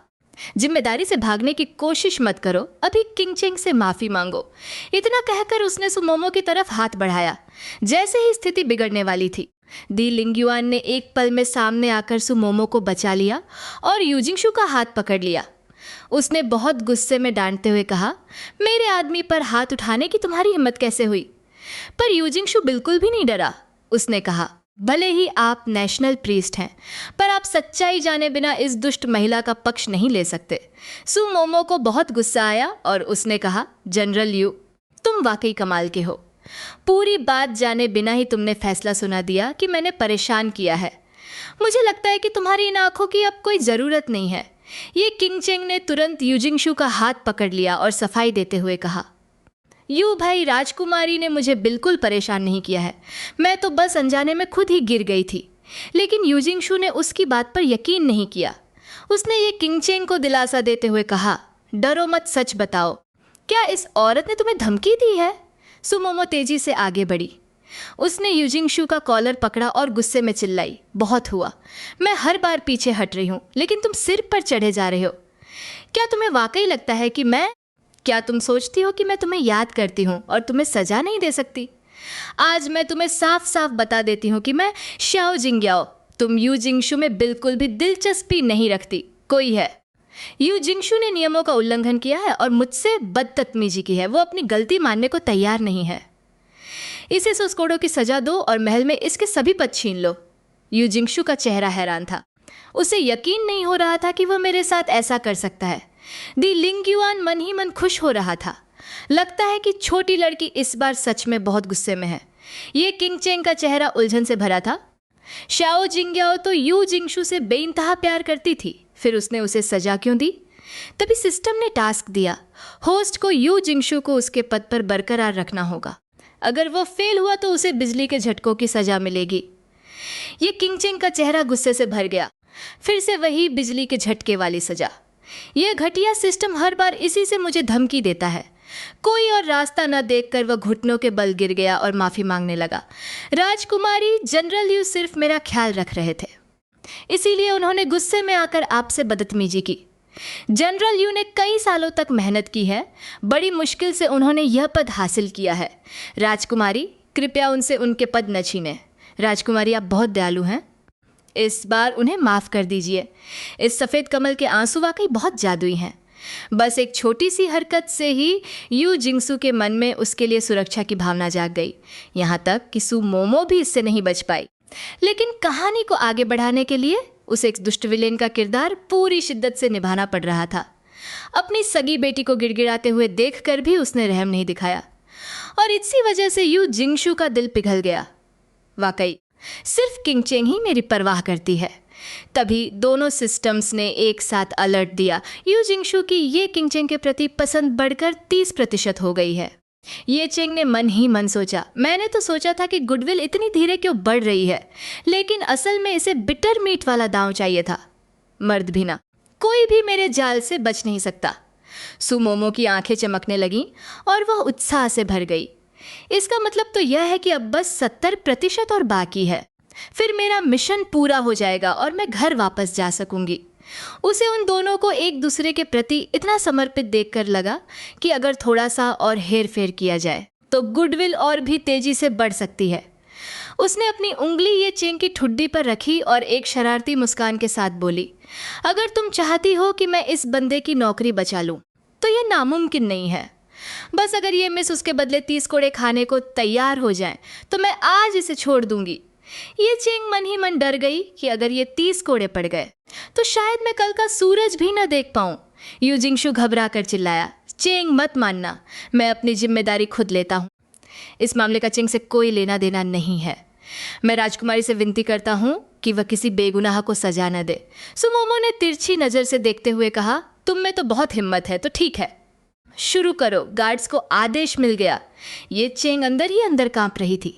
जिम्मेदारी से भागने की कोशिश मत करो, अभी किंग चिंग से माफ़ी मांगो। इतना कहकर उसने सुमोमो की तरफ हाथ बढ़ाया। जैसे ही स्थिति बिगड़ने वाली थी, डी लिंग युआन ने एक पल में सामने आकर सुमोमो को बचा लिया और युजिंगशु का हाथ पकड़ लिया। उसने बहुत गुस्से में डांटते हुए कहा, मेरे आदमी पर हाथ उठाने की तुम्हारी हिम्मत कैसे हुई? पर युजिंगशु बिल्कुल भी नहीं डरा। उसने कहा, भले ही आप नेशनल प्रीस्ट हैं, पर आप सच्चाई जाने बिना इस दुष्ट महिला का पक्ष नहीं ले सकते। सुमोमो को बहुत गुस्सा आया और उसने कहा, जनरल यू, तुम वाकई कमाल के हो। पूरी बात जाने बिना ही तुमने फैसला सुना दिया कि मैंने परेशान किया है। मुझे लगता है कि तुम्हारी इन आंखों की अब कोई ज़रूरत नहीं है। ये किंग चिंग ने तुरंत युजिंगशु का हाथ पकड़ लिया और सफाई देते हुए कहा, यू भाई, राजकुमारी ने मुझे बिल्कुल परेशान नहीं किया है। मैं तो बस अनजाने में खुद ही गिर गई थी। लेकिन युजिंगशु ने उसकी बात पर यकीन नहीं किया। उसने ये किंग चिंग को दिलासा देते हुए कहा, डरो मत, सच बताओ, क्या इस औरत ने तुम्हें धमकी दी है? सुमोमो तेजी से आगे बढ़ी। उसने युजिंगशु का कॉलर पकड़ा और गुस्से में चिल्लाई, बहुत हुआ, मैं हर बार पीछे हट रही हूँ, लेकिन तुम सिर पर चढ़े जा रहे हो। क्या तुम्हें वाकई लगता है कि क्या तुम सोचती हो कि मैं तुम्हें याद करती हूँ और तुम्हें सजा नहीं दे सकती? आज मैं तुम्हें साफ साफ बता देती हूँ कि मैं शाओ जिंग्याओ, तुम युजिंगशु में बिल्कुल भी दिलचस्पी नहीं रखती। कोई है, युजिंगशु ने नियमों का उल्लंघन किया है और मुझसे बदतमीजी की है। वो अपनी गलती मानने को तैयार नहीं है। इसे सोस्कोडो की सजा दो और महल में इसके सभी पद छीन लो। युजिंगशु का चेहरा हैरान था। उसे यकीन नहीं हो रहा था कि वह मेरे साथ ऐसा कर सकता है। डी लिंग युआन मन ही मन खुश हो रहा था। लगता है कि छोटी लड़की इस बार सच में बहुत गुस्से में है। ये किंग चिंग का चेहरा उलझन से भरा था। शाओ जिंग्याओ तो युजिंगशु से बेइंतहा प्यार करती थी, फिर उसने उसे सजा क्यों दी? तभी सिस्टम ने टास्क दिया, होस्ट को युजिंगशु को उसके पद पर बरकरार रखना होगा। अगर वो फेल हुआ तो उसे बिजली के झटकों की सजा मिलेगी। ये किंग चिंग का चेहरा गुस्से से भर गया। फिर से वही बिजली के झटके वाली सजा। यह घटिया सिस्टम हर बार इसी से मुझे धमकी देता है। कोई और रास्ता न देखकर वह घुटनों के बल गिर गया और माफ़ी मांगने लगा। राजकुमारी, जनरल यू सिर्फ मेरा ख्याल रख रहे थे, इसीलिए उन्होंने गुस्से में आकर आपसे बदतमीजी की। जनरल यू ने कई सालों तक मेहनत की है, बड़ी मुश्किल से उन्होंने यह पद हासिल किया है। राजकुमारी, कृपया उनसे उनके पद न छीनें। राजकुमारी, आप बहुत दयालु हैं, इस बार उन्हें माफ़ कर दीजिए। इस सफ़ेद कमल के आंसू वाकई बहुत जादुई हैं। बस एक छोटी सी हरकत से ही युजिंगशु के मन में उसके लिए सुरक्षा की भावना जाग गई। यहाँ तक कि सुमोमो भी इससे नहीं बच पाई। लेकिन कहानी को आगे बढ़ाने के लिए उसे एक दुष्ट विलेन का किरदार पूरी शिद्दत से निभाना पड़ रहा था। अपनी सगी बेटी को गिड़गिड़ाते हुए देखकर भी उसने रहम नहीं दिखाया और इसी वजह से युजिंगशु का दिल पिघल गया। वाकई सिर्फ किंग चिंग ही मेरी परवाह करती है। तभी दोनों सिस्टम्स ने एक साथ अलर्ट दिया। युजिंगशु की ये किंग चिंग के प्रति पसंद बढ़कर 30% हो गई है। ये चेंग ने मन ही मन सोचा, मैंने तो सोचा था कि गुडविल इतनी धीरे क्यों बढ़ रही है, लेकिन असल में इसे बिटर मीट वाला दांव चाहिए था। मर्द भी ना, कोई भी मेरे जाल से बच नहीं सकता। सुमोमो की आंखें चमकने लगीं और वह उत्साह से भर गई। इसका मतलब तो यह है कि अब बस 70% और बाकी है, फिर मेरा मिशन पूरा हो जाएगा और मैं घर वापस जा सकूंगी। उसे उन दोनों को एक दूसरे के प्रति इतना समर्पित देखकर लगा कि अगर थोड़ा सा और हेर फेर किया जाए तो गुडविल और भी तेजी से बढ़ सकती है। उसने अपनी उंगली ये चेंग की ठुड्डी पर रखी और एक शरारती मुस्कान के साथ बोली, अगर तुम चाहती हो कि मैं इस बंदे की नौकरी बचा लूं तो यह नामुमकिन नहीं है। बस अगर ये मिस उसके बदले 30 कोड़े खाने को तैयार हो जाएं तो मैं आज इसे छोड़ दूंगी। ये चेंग मन ही मन डर गई कि अगर ये 30 कोड़े पड़ गए तो शायद मैं कल का सूरज भी न देख पाऊं। यू जिंगशु घबरा कर चिल्लाया, चेंग मत मानना, मैं अपनी जिम्मेदारी खुद लेता हूं। इस मामले का चेंग से कोई लेना देना नहीं है। मैं राजकुमारी से विनती करता हूं कि वह किसी बेगुनाह को सजा न दे। सुमोमो ने तिरछी नजर से देखते हुए कहा, तुम में तो बहुत हिम्मत है, तो ठीक है, शुरू करो। गार्ड्स को आदेश मिल गया। ये चेंग अंदर ही अंदर कांप रही थी,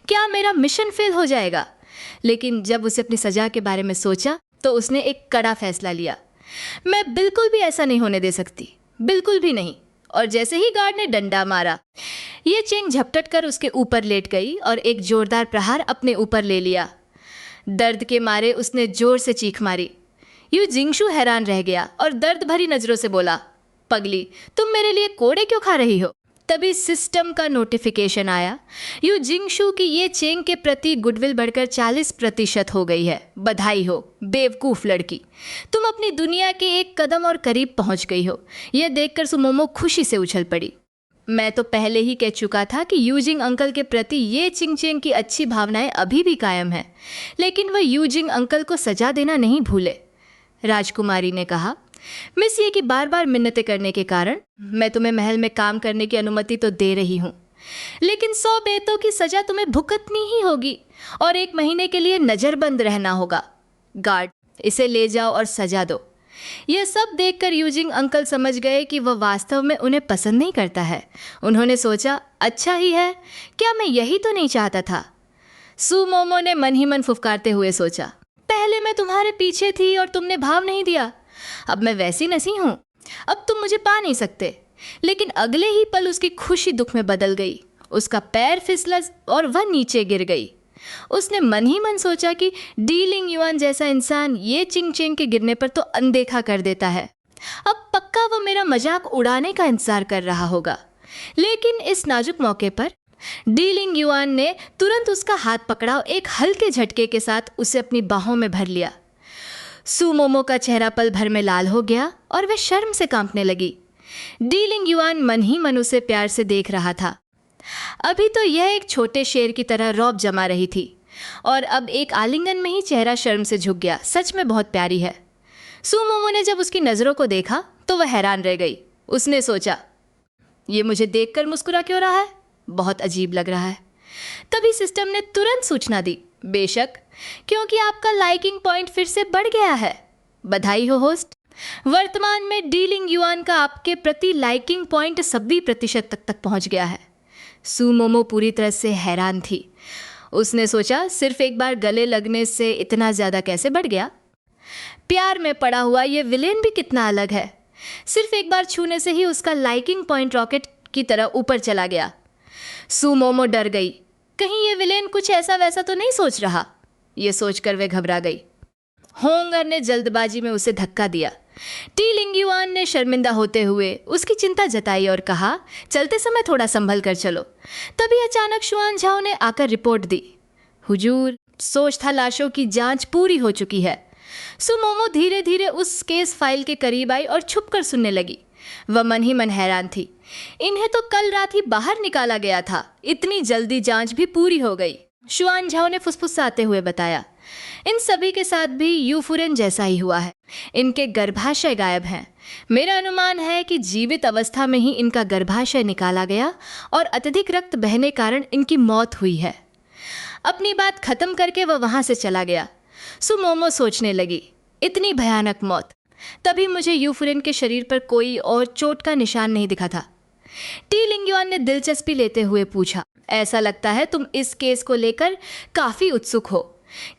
क्या मेरा मिशन फेल हो जाएगा? लेकिन जब उसे अपनी सजा के बारे में सोचा तो उसने एक कड़ा फैसला लिया, मैं बिल्कुल भी ऐसा नहीं होने दे सकती, बिल्कुल भी नहीं। और जैसे ही गार्ड ने डंडा मारा, ये चेंग झपट कर उसके ऊपर लेट गई और एक जोरदार प्रहार अपने ऊपर ले लिया। दर्द के मारे उसने जोर से चीख मारी। यू जिंगशु हैरान रह गया और दर्द भरी नजरों से बोला, पगली, तुम मेरे लिए कोड़े क्यों खा रही हो? तभी सिस्टम का नोटिफिकेशन आया, यू जिंगशु की ये चेंग के प्रति गुडविल बढ़कर 40% हो गई है। बधाई हो बेवकूफ़ लड़की, तुम अपनी दुनिया के एक कदम और करीब पहुंच गई हो। यह देखकर सुमोमो खुशी से उछल पड़ी। मैं तो पहले ही कह चुका था कि यूजिंग अंकल के प्रति ये चिंग चेंग की अच्छी भावनाएं अभी भी कायम हैं, लेकिन वह यूजिंग अंकल को सजा देना नहीं भूले। राजकुमारी ने कहा, मिस ये कि बार बार मिन्नतें करने के कारण मैं तुम्हें महल में काम करने की अनुमति तो दे रही हूँ, लेकिन 100 बेतों की सजा तुम्हें भुगतनी ही होगी और 1 महीने के लिए नज़रबंद रहना होगा। गार्ड, इसे ले जाओ और सजा दो। यह सब देखकर यूजिंग अंकल समझ गए कि वह वास्तव में उन्हें पसंद नहीं करता है। उन्होंने सोचा, अच्छा ही है, क्या मैं यही तो नहीं चाहता था। सुमोमो ने मन ही मन फुफकारते हुए सोचा, पहले मैं तुम्हारे पीछे थी और तुमने भाव नहीं दिया, अब मैं वैसी नसी हूँ, अब तुम मुझे पा नहीं सकते। लेकिन अगले ही पल उसकी खुशी दुख में बदल गई। उसका पैर फिसला और वह नीचे गिर गई। उसने मन ही मन सोचा कि डीलिंग युआन जैसा इंसान ये चिंग चेंग के गिरने पर तो अनदेखा कर देता है, अब पक्का वो मेरा मजाक उड़ाने का इंतजार कर रहा होगा। लेकिन इस नाजुक मौके पर डीलिंग युआन ने तुरंत उसका हाथ पकड़ा और एक हल्के झटके के साथ उसे अपनी बाहों में भर लिया। सुमोमो का चेहरा पल भर में लाल हो गया और वह शर्म से कांपने लगी। डीलिंग युआन मन ही मन उसे प्यार से देख रहा था। अभी तो यह एक छोटे शेर की तरह रौब जमा रही थी और अब एक आलिंगन में ही चेहरा शर्म से झुक गया। सच में बहुत प्यारी है। सुमोमो ने जब उसकी नज़रों को देखा तो वह हैरान रह गई। उसने सोचा, ये मुझे देखकर मुस्कुरा क्यों रहा है, बहुत अजीब लग रहा है। तभी सिस्टम ने तुरंत सूचना दी, बेशक, क्योंकि आपका लाइकिंग पॉइंट फिर से बढ़ गया है। बधाई हो होस्ट, वर्तमान में डीलिंग युआन का आपके प्रति लाइकिंग पॉइंट 70% तक पहुंच गया है। सुमोमो पूरी तरह से हैरान थी। उसने सोचा, सिर्फ एक बार गले लगने से इतना ज़्यादा कैसे बढ़ गया? प्यार में पड़ा हुआ ये विलेन भी कितना अलग है। सिर्फ एक बार छूने से ही उसका लाइकिंग पॉइंट रॉकेट की तरह ऊपर चला गया। सुमोमो डर गई, कहीं ये विलेन कुछ ऐसा वैसा तो नहीं सोच रहा। ये सोचकर वे घबरा गई। होंगर ने जल्दबाजी में उसे धक्का दिया। डीलिंग युआन ने शर्मिंदा होते हुए उसकी चिंता जताई और कहा, चलते समय थोड़ा संभल कर चलो। तभी अचानक शुआन झाओ ने आकर रिपोर्ट दी, हुजूर, सोच था लाशों की जांच पूरी हो चुकी है। सुमोमो धीरे धीरे उस केस फाइल के करीब आई और छुपकर सुनने लगी। वह मन ही मन हैरान थी। इन्हें तो कल रात ही बाहर निकाला गया था, इतनी जल्दी जांच भी पूरी हो गई। शुआन झाओ ने फुसफुसाते हुए बताया, इन सभी के साथ भी यूफुरेन जैसा ही हुआ है। इनके गर्भाशय गायब हैं। मेरा अनुमान है कि जीवित अवस्था में ही इनका गर्भाशय निकाला गया और अत्यधिक रक्त बहने कारण इनकी मौत हुई है। अपनी बात खत्म करके वह वहाँ से चला गया। सुमोमो सोचने लगी, इतनी भयानक मौत। तभी मुझे यूफुरेन के शरीर पर कोई और चोट का निशान नहीं दिखा था। टी लिंगयुआन ने दिलचस्पी लेते हुए पूछा, ऐसा लगता है तुम इस केस को लेकर काफी उत्सुक हो।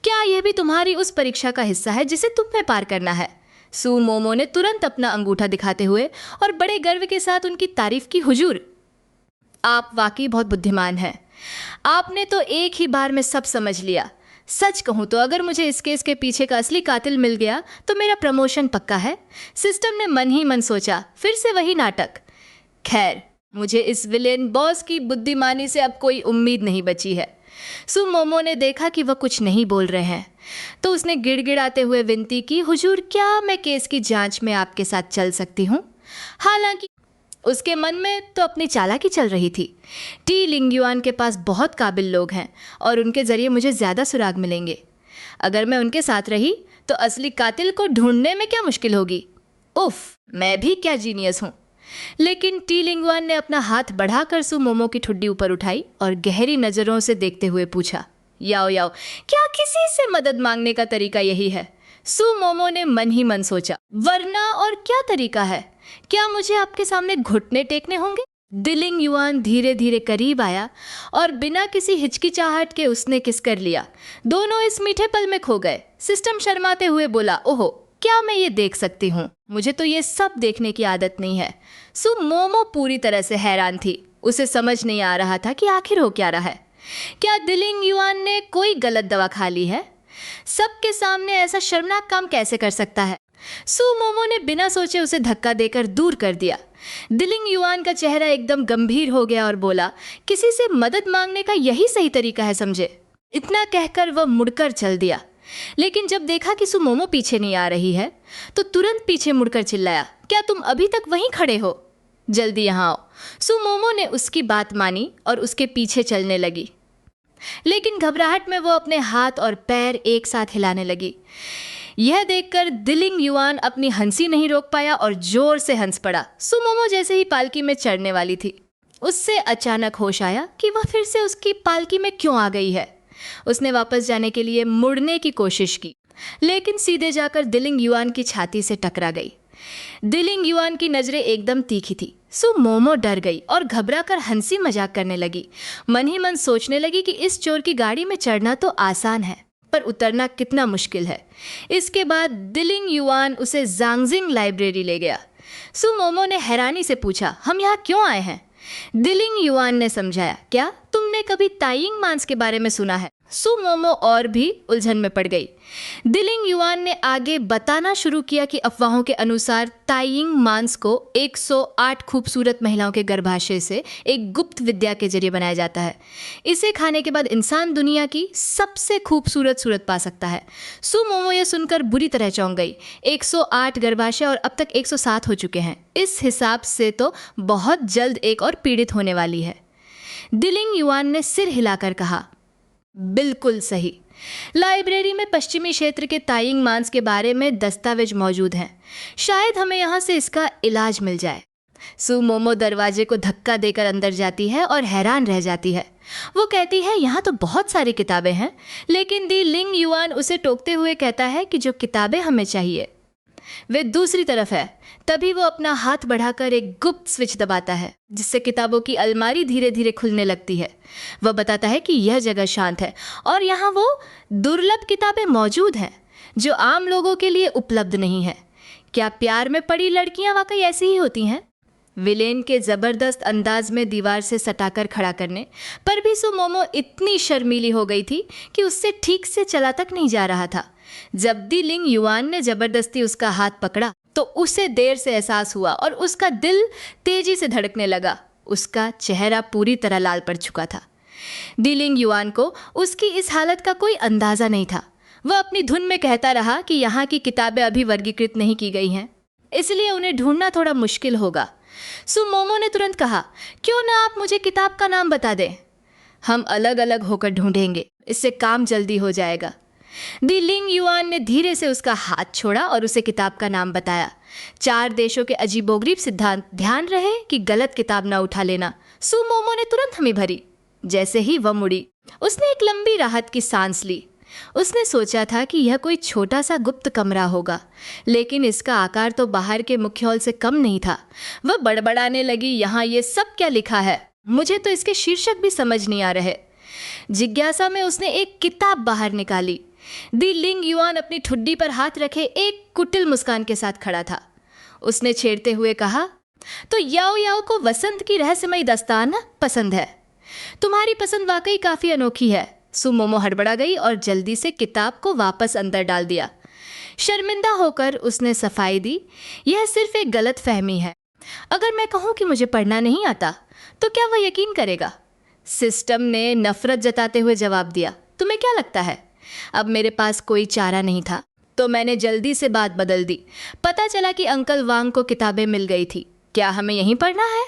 क्या यह भी तुम्हारी उस परीक्षा का हिस्सा है जिसे तुम्हें पार करना है? सू मोमो ने तुरंत अपना अंगूठा दिखाते हुए और बड़े गर्व के साथ उनकी तारीफ की। हुजूर, आप वाकई बहुत बुद्धिमान हैं। आपने तो एक ही बार में सब समझ लिया। सच कहूँ तो अगर मुझे इस केस के पीछे का असली कातिल मिल गया तो मेरा प्रमोशन पक्का है। सिस्टम ने मन ही मन सोचा, फिर से वही नाटक। खैर, मुझे इस विलेन बॉस की बुद्धिमानी से अब कोई उम्मीद नहीं बची है। सू मोमो ने देखा कि वह कुछ नहीं बोल रहे हैं, तो उसने गिड़गिड़ाते हुए विनती की, हुजूर, क्या मैं केस की जांच में आपके साथ चल सकती हूँ? हालांकि उसके मन में तो अपनी चालाकी चल रही थी। टी लिंगयुआन के पास बहुत काबिल लोग हैं और उनके ज़रिए मुझे ज़्यादा सुराग मिलेंगे। अगर मैं उनके साथ रही तो असली कातिल को ढूंढने में क्या मुश्किल होगी। उफ, मैं भी क्या जीनियस हूँ। लेकिन टी लिंगयुआन ने अपना हाथ बढ़ाकर सू मोमो की ठुड्डी ऊपर उठाई और गहरी नज़रों से देखते हुए पूछा, याओ याओ, क्या किसी से मदद मांगने का तरीका यही है? सू मोमो ने मन ही मन सोचा, वरना और क्या तरीका है? क्या मुझे आपके सामने घुटने टेकने होंगे? दी लिंगयुआन धीरे धीरे करीब आया और बिना किसी हिचकिचाहट के उसने किस कर लिया। दोनों इस मीठे पल में खो गए। सिस्टम शर्माते हुए बोला, ओहो, क्या मैं ये देख सकती हूँ? मुझे तो ये सब देखने की आदत नहीं है। सू मोमो पूरी तरह से हैरान थी। उसे समझ नहीं आ रहा था कि आखिर हो क्या रहा है। क्या दी लिंगयुआन ने कोई गलत दवा खा ली है? सबके सामने ऐसा शर्मनाक काम कैसे कर सकता है? सू मोमो ने बिना सोचे उसे धक्का देकर दूर कर दिया। दी लिंगयुआन का चेहरा एकदम गंभीर हो गया और बोला, किसी से मदद मांगने का यही सही तरीका है, समझे? इतना कहकर वह मुड़कर चल दिया। लेकिन जब देखा कि सू मोमो पीछे नहीं आ रही है तो तुरंत पीछे मुड़कर चिल्लाया, क्या तुम अभी तक वहीं खड़े हो? जल्दी यहाँ आओ। सू मोमो ने उसकी बात मानी और उसके पीछे चलने लगी, लेकिन घबराहट में वो अपने हाथ और पैर एक साथ हिलाने लगी। यह देखकर दी लिंगयुआन अपनी हंसी नहीं रोक पाया और जोर से हंस पड़ा। सू मोमो जैसे ही पालकी में चढ़ने वाली थी, उससे अचानक होश आया कि वह फिर से उसकी पालकी में क्यों आ गई है। उसने वापस जाने के लिए मुड़ने की कोशिश की, लेकिन सीधे जाकर दी लिंगयुआन की छाती से टकरा गई। दी लिंगयुआन की नजरें एकदम तीखी थी। सू मोमो डर गई और घबराकर हंसी मजाक करने लगी। मन ही मन सोचने लगी कि इस चोर की गाड़ी में चढ़ना तो आसान है, पर उतरना कितना मुश्किल है। इसके बाद दी लिंगयुआन उसे ज़ांगजिंग लाइब्रेरी ले गया। सू मोमो ने हैरानी से पूछा, हम यहाँ क्यों आए हैं? दी लिंगयुआन ने समझाया, क्या तुमने कभी ताइयिंग मांस के बारे में सुना है? सू मोमो और भी उलझन में पड़ गई। दी लिंगयुआन ने आगे बताना शुरू किया कि अफवाहों के अनुसार ताइयिंग मांस को 108 खूबसूरत महिलाओं के गर्भाशय से एक गुप्त विद्या के जरिए बनाया जाता है। इसे खाने के बाद इंसान दुनिया की सबसे खूबसूरत सूरत पा सकता है। सू मोमो यह सुनकर बुरी तरह चौंक गई। 108 गर्भाशय और अब तक 107 हो चुके हैं। इस हिसाब से तो बहुत जल्द एक और पीड़ित होने वाली है। दी लिंगयुआन ने सिर हिलाकर कहा, बिल्कुल सही। लाइब्रेरी में पश्चिमी क्षेत्र के ताइयिंग मांस के बारे में दस्तावेज मौजूद हैं। शायद हमें यहाँ से इसका इलाज मिल जाए। सू मोमो दरवाजे को धक्का देकर अंदर जाती है और हैरान रह जाती है। वो कहती है, यहाँ तो बहुत सारी किताबें हैं, लेकिन दी लिंगयुआन उसे टोकते हुए कहता है कि जो किताबें हमें चाहिए वे दूसरी तरफ है। तभी वो अपना हाथ बढ़ाकर एक गुप्त स्विच दबाता है, जिससे किताबों की अलमारी धीरे धीरे खुलने लगती है। वह बताता है कि यह जगह शांत है और यहाँ वो दुर्लभ किताबें मौजूद हैं जो आम लोगों के लिए उपलब्ध नहीं है। क्या प्यार में पड़ी लड़कियाँ वाकई ऐसी ही होती हैं? विलेन के ज़बरदस्त अंदाज में दीवार से सटाकर खड़ा करने पर भी सू मोमो इतनी शर्मीली हो गई थी कि उससे ठीक से चला तक नहीं जा रहा था। जब दी लिंगयुआन ने ज़बरदस्ती उसका हाथ पकड़ा तो उसे देर से एहसास हुआ और उसका दिल तेजी से धड़कने लगा। उसका चेहरा पूरी तरह लाल पड़ चुका था। दी लिंगयुआन को उसकी इस हालत का कोई अंदाज़ा नहीं था। वह अपनी धुन में कहता रहा कि यहाँ की किताबें अभी वर्गीकृत नहीं की गई हैं, इसलिए उन्हें ढूंढना थोड़ा मुश्किल होगा। सू मोमो ने तुरंत कहा, क्यों ना आप मुझे किताब का नाम बता दें? हम अलग अलग होकर ढूंढेंगे, इससे काम जल्दी हो जाएगा। दी लिंगयुआन ने धीरे से उसका हाथ छोड़ा और उसे किताब का नाम बताया। 4 देशों के अजीबोगरीब सिद्धांत, ध्यान रहे कि गलत किताब ना उठा लेना। सू मोमो ने तुरंत हमी भरी। जैसे ही वह मुड़ी, उसने एक लंबी राहत की सांस ली। उसने सोचा था कि यह कोई छोटा सा गुप्त कमरा होगा, लेकिन इसका आकार तो बाहर के मुख्य हॉल से कम नहीं था। वह बड़बड़ाने लगी, यहाँ ये सब क्या लिखा है? मुझे तो इसके शीर्षक भी समझ नहीं आ रहे। जिज्ञासा में उसने एक किताब बाहर निकाली। दी लिंग युआन अपनी ठुड्डी पर हाथ रखे एक कुटिल मुस्कान के साथ खड़ा था। उसने छेड़ते हुए कहा, तो याओ याओ को वसंत की रहस्यमयी दास्तान पसंद है। तुम्हारी पसंद वाकई काफ़ी अनोखी है। सुमोमो हड़बड़ा गई और जल्दी से किताब को वापस अंदर डाल दिया। शर्मिंदा होकर उसने सफाई दी, यह सिर्फ एक गलत फहमी है। अगर मैं कहूँ कि मुझे पढ़ना नहीं आता तो क्या वह यकीन करेगा? सिस्टम ने नफरत जताते हुए जवाब दिया, तुम्हें क्या लगता है? अब मेरे पास कोई चारा नहीं था तो मैंने जल्दी से बात बदल दी। पता चला कि अंकल वांग को किताबें मिल गई थी। क्या हमें यहीं पढ़ना है?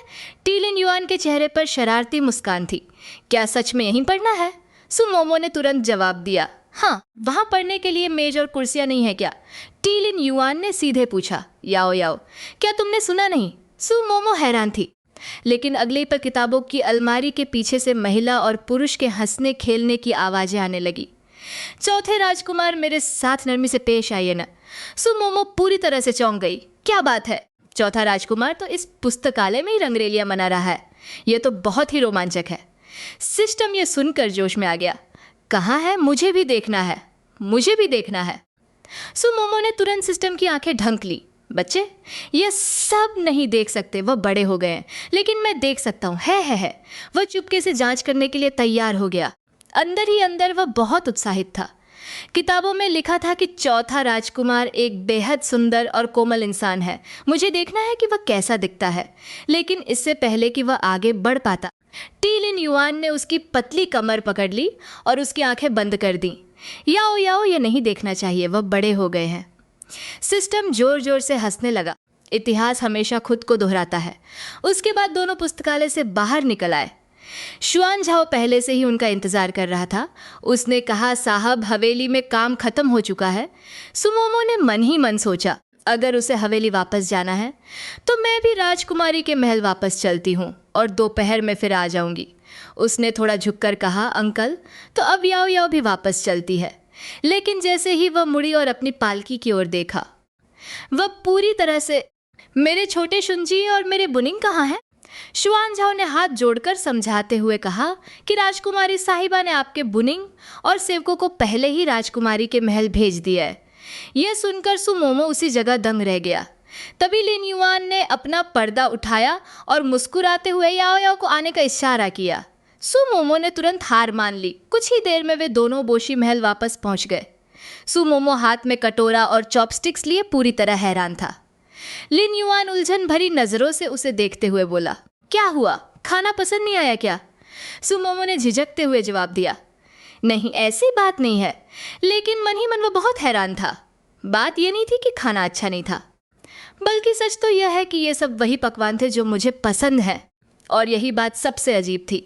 टीलिन युआन के चेहरे पर शरारती मुस्कान थी। क्या सच में यहीं पढ़ना है? सुमोमो ने तुरंत जवाब दिया, हाँ, वहाँ पढ़ने के लिए मेज और कुर्सियाँ नहीं है क्या? टीलिन युआन ने सीधे पूछा। याओ याओ, क्या तुमने सुना नहीं? सुमोमो हैरान थी, लेकिन अगले पर किताबों की अलमारी के पीछे से महिला और पुरुष के हंसने खेलने की आवाज़ें आने लगी। चौथे राजकुमार, मेरे साथ नरमी से पेश आइए न। सुमोमो पूरी तरह से चौंक गई। क्या बात है? चौथा राजकुमार तो इस पुस्तकालय में ही रंगरेलियां मना रहा है। यह तो बहुत ही रोमांचक है। सिस्टम यह सुनकर जोश में आ गया। कहाँ है? मुझे भी देखना है, मुझे भी देखना है। सुमोमो ने तुरंत सिस्टम की आंखें ढंक ली। बच्चे, यह सब नहीं देख सकते, वह बड़े हो गए हैं, लेकिन मैं देख सकता हूँ। है। वह चुपके से जांच करने के लिए तैयार हो गया। अंदर ही अंदर वह बहुत उत्साहित था। किताबों में लिखा था कि चौथा राजकुमार एक बेहद सुंदर और कोमल इंसान है। मुझे देखना है कि वह कैसा दिखता है। लेकिन इससे पहले कि वह आगे बढ़ पाता, टीलिन युआन ने उसकी पतली कमर पकड़ ली और उसकी आंखें बंद कर दी। याओ याओ, ये नहीं देखना चाहिए, वह बड़े हो गए हैं। सिस्टम जोर जोर से हंसने लगा। इतिहास हमेशा खुद को दोहराता है। उसके बाद दोनों पुस्तकालय से बाहर निकल आए। शुआन झाओ पहले से ही उनका इंतजार कर रहा था। उसने कहा, साहब, हवेली में काम खत्म हो चुका है। सुमोमो ने मन ही मन सोचा, अगर उसे हवेली वापस जाना है तो मैं भी राजकुमारी के महल वापस चलती हूँ और दोपहर में फिर आ जाऊंगी। उसने थोड़ा झुककर कहा, अंकल, तो अब याओ याओ भी वापस चलती है। लेकिन जैसे ही वह मुड़ी और अपनी पालकी की ओर देखा, वह पूरी तरह से, मेरे छोटे शुंजी और मेरे बुनिंग कहाँ हैं? शुआन झाओ ने हाथ जोड़कर समझाते हुए कहा कि राजकुमारी साहिबा ने आपके बुनिंग और सेवकों को पहले ही राजकुमारी के महल भेज दिया है। यह सुनकर सुमोमो उसी जगह दंग रह गया। तभी लिन युआन ने अपना पर्दा उठाया और मुस्कुराते हुए याओ याओ को आने का इशारा किया। सुमोमो ने तुरंत हार मान ली। कुछ ही देर में वे दोनों बोशी महल वापस पहुंच गए। सुमोमो हाथ में कटोरा और चॉपस्टिक्स लिए पूरी तरह हैरान था। लिन युआन उलझन भरी नजरों से उसे देखते हुए बोला, क्या हुआ? खाना पसंद नहीं आया क्या? सुमोमो ने झिझकते हुए जवाब दिया, नहीं, ऐसी बात नहीं है। लेकिन मन ही मन वो बहुत हैरान था। बात यह नहीं थी कि खाना अच्छा नहीं था, बल्कि सच तो यह है कि ये सब वही पकवान थे जो मुझे पसंद है, और यही बात सबसे अजीब थी।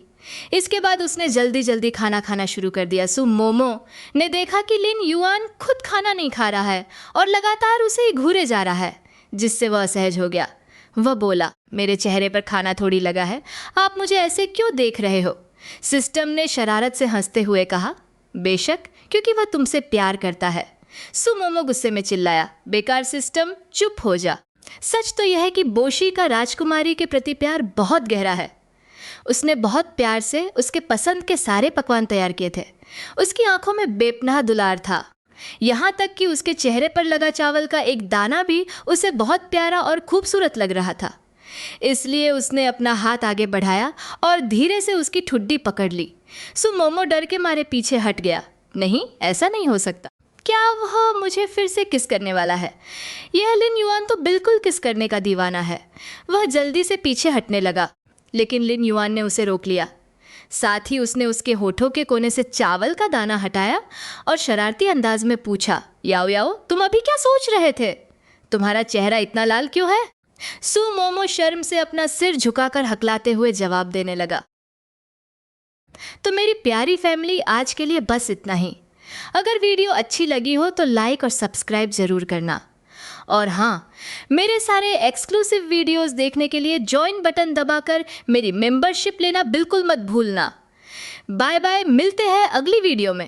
इसके बाद उसने जल्दी जल्दी खाना खाना शुरू कर दिया। सुमोमो ने देखा कि लिन युआन खुद खाना नहीं खा रहा है और लगातार उसे ही घूरे जा रहा है, जिससे वह असहज हो गया। वह बोला, मेरे चेहरे पर खाना थोड़ी लगा है, आप मुझे ऐसे क्यों देख रहे हो? सिस्टम ने शरारत से हंसते हुए कहा, बेशक, क्योंकि वह तुमसे प्यार करता है। सुमोमो गुस्से में चिल्लाया, बेकार सिस्टम, चुप हो जा। सच तो यह है कि बोशी का राजकुमारी के प्रति प्यार बहुत गहरा है। उसने बहुत प्यार से उसके पसंद के सारे पकवान तैयार किए थे। उसकी आंखों में बेपनाह दुलार था, यहाँ तक कि उसके चेहरे पर लगा चावल का एक दाना भी उसे बहुत प्यारा और खूबसूरत लग रहा था। इसलिए उसने अपना हाथ आगे बढ़ाया और धीरे से उसकी ठुड्डी पकड़ ली। सुमोमो डर के मारे पीछे हट गया। नहीं, ऐसा नहीं हो सकता। क्या वह मुझे फिर से किस करने वाला है? यह लिन युआन तो बिल्कुल किस करने का दीवाना है। वह जल्दी से पीछे हटने लगा, लेकिन लिन युआन ने उसे रोक लिया। साथ ही उसने उसके होठों के कोने से चावल का दाना हटाया और शरारती अंदाज में पूछा, याओ याओ, तुम अभी क्या सोच रहे थे? तुम्हारा चेहरा इतना लाल क्यों है? सुमोमो शर्म से अपना सिर झुकाकर हकलाते हुए जवाब देने लगा, तो मेरी प्यारी फैमिली, आज के लिए बस इतना ही। अगर वीडियो अच्छी लगी हो तो लाइक और सब्सक्राइब ज़रूर करना। और हाँ, मेरे सारे एक्सक्लूसिव वीडियोस देखने के लिए ज्वाइन बटन दबाकर मेरी मेंबरशिप लेना बिल्कुल मत भूलना। बाय बाय, मिलते हैं अगली वीडियो में।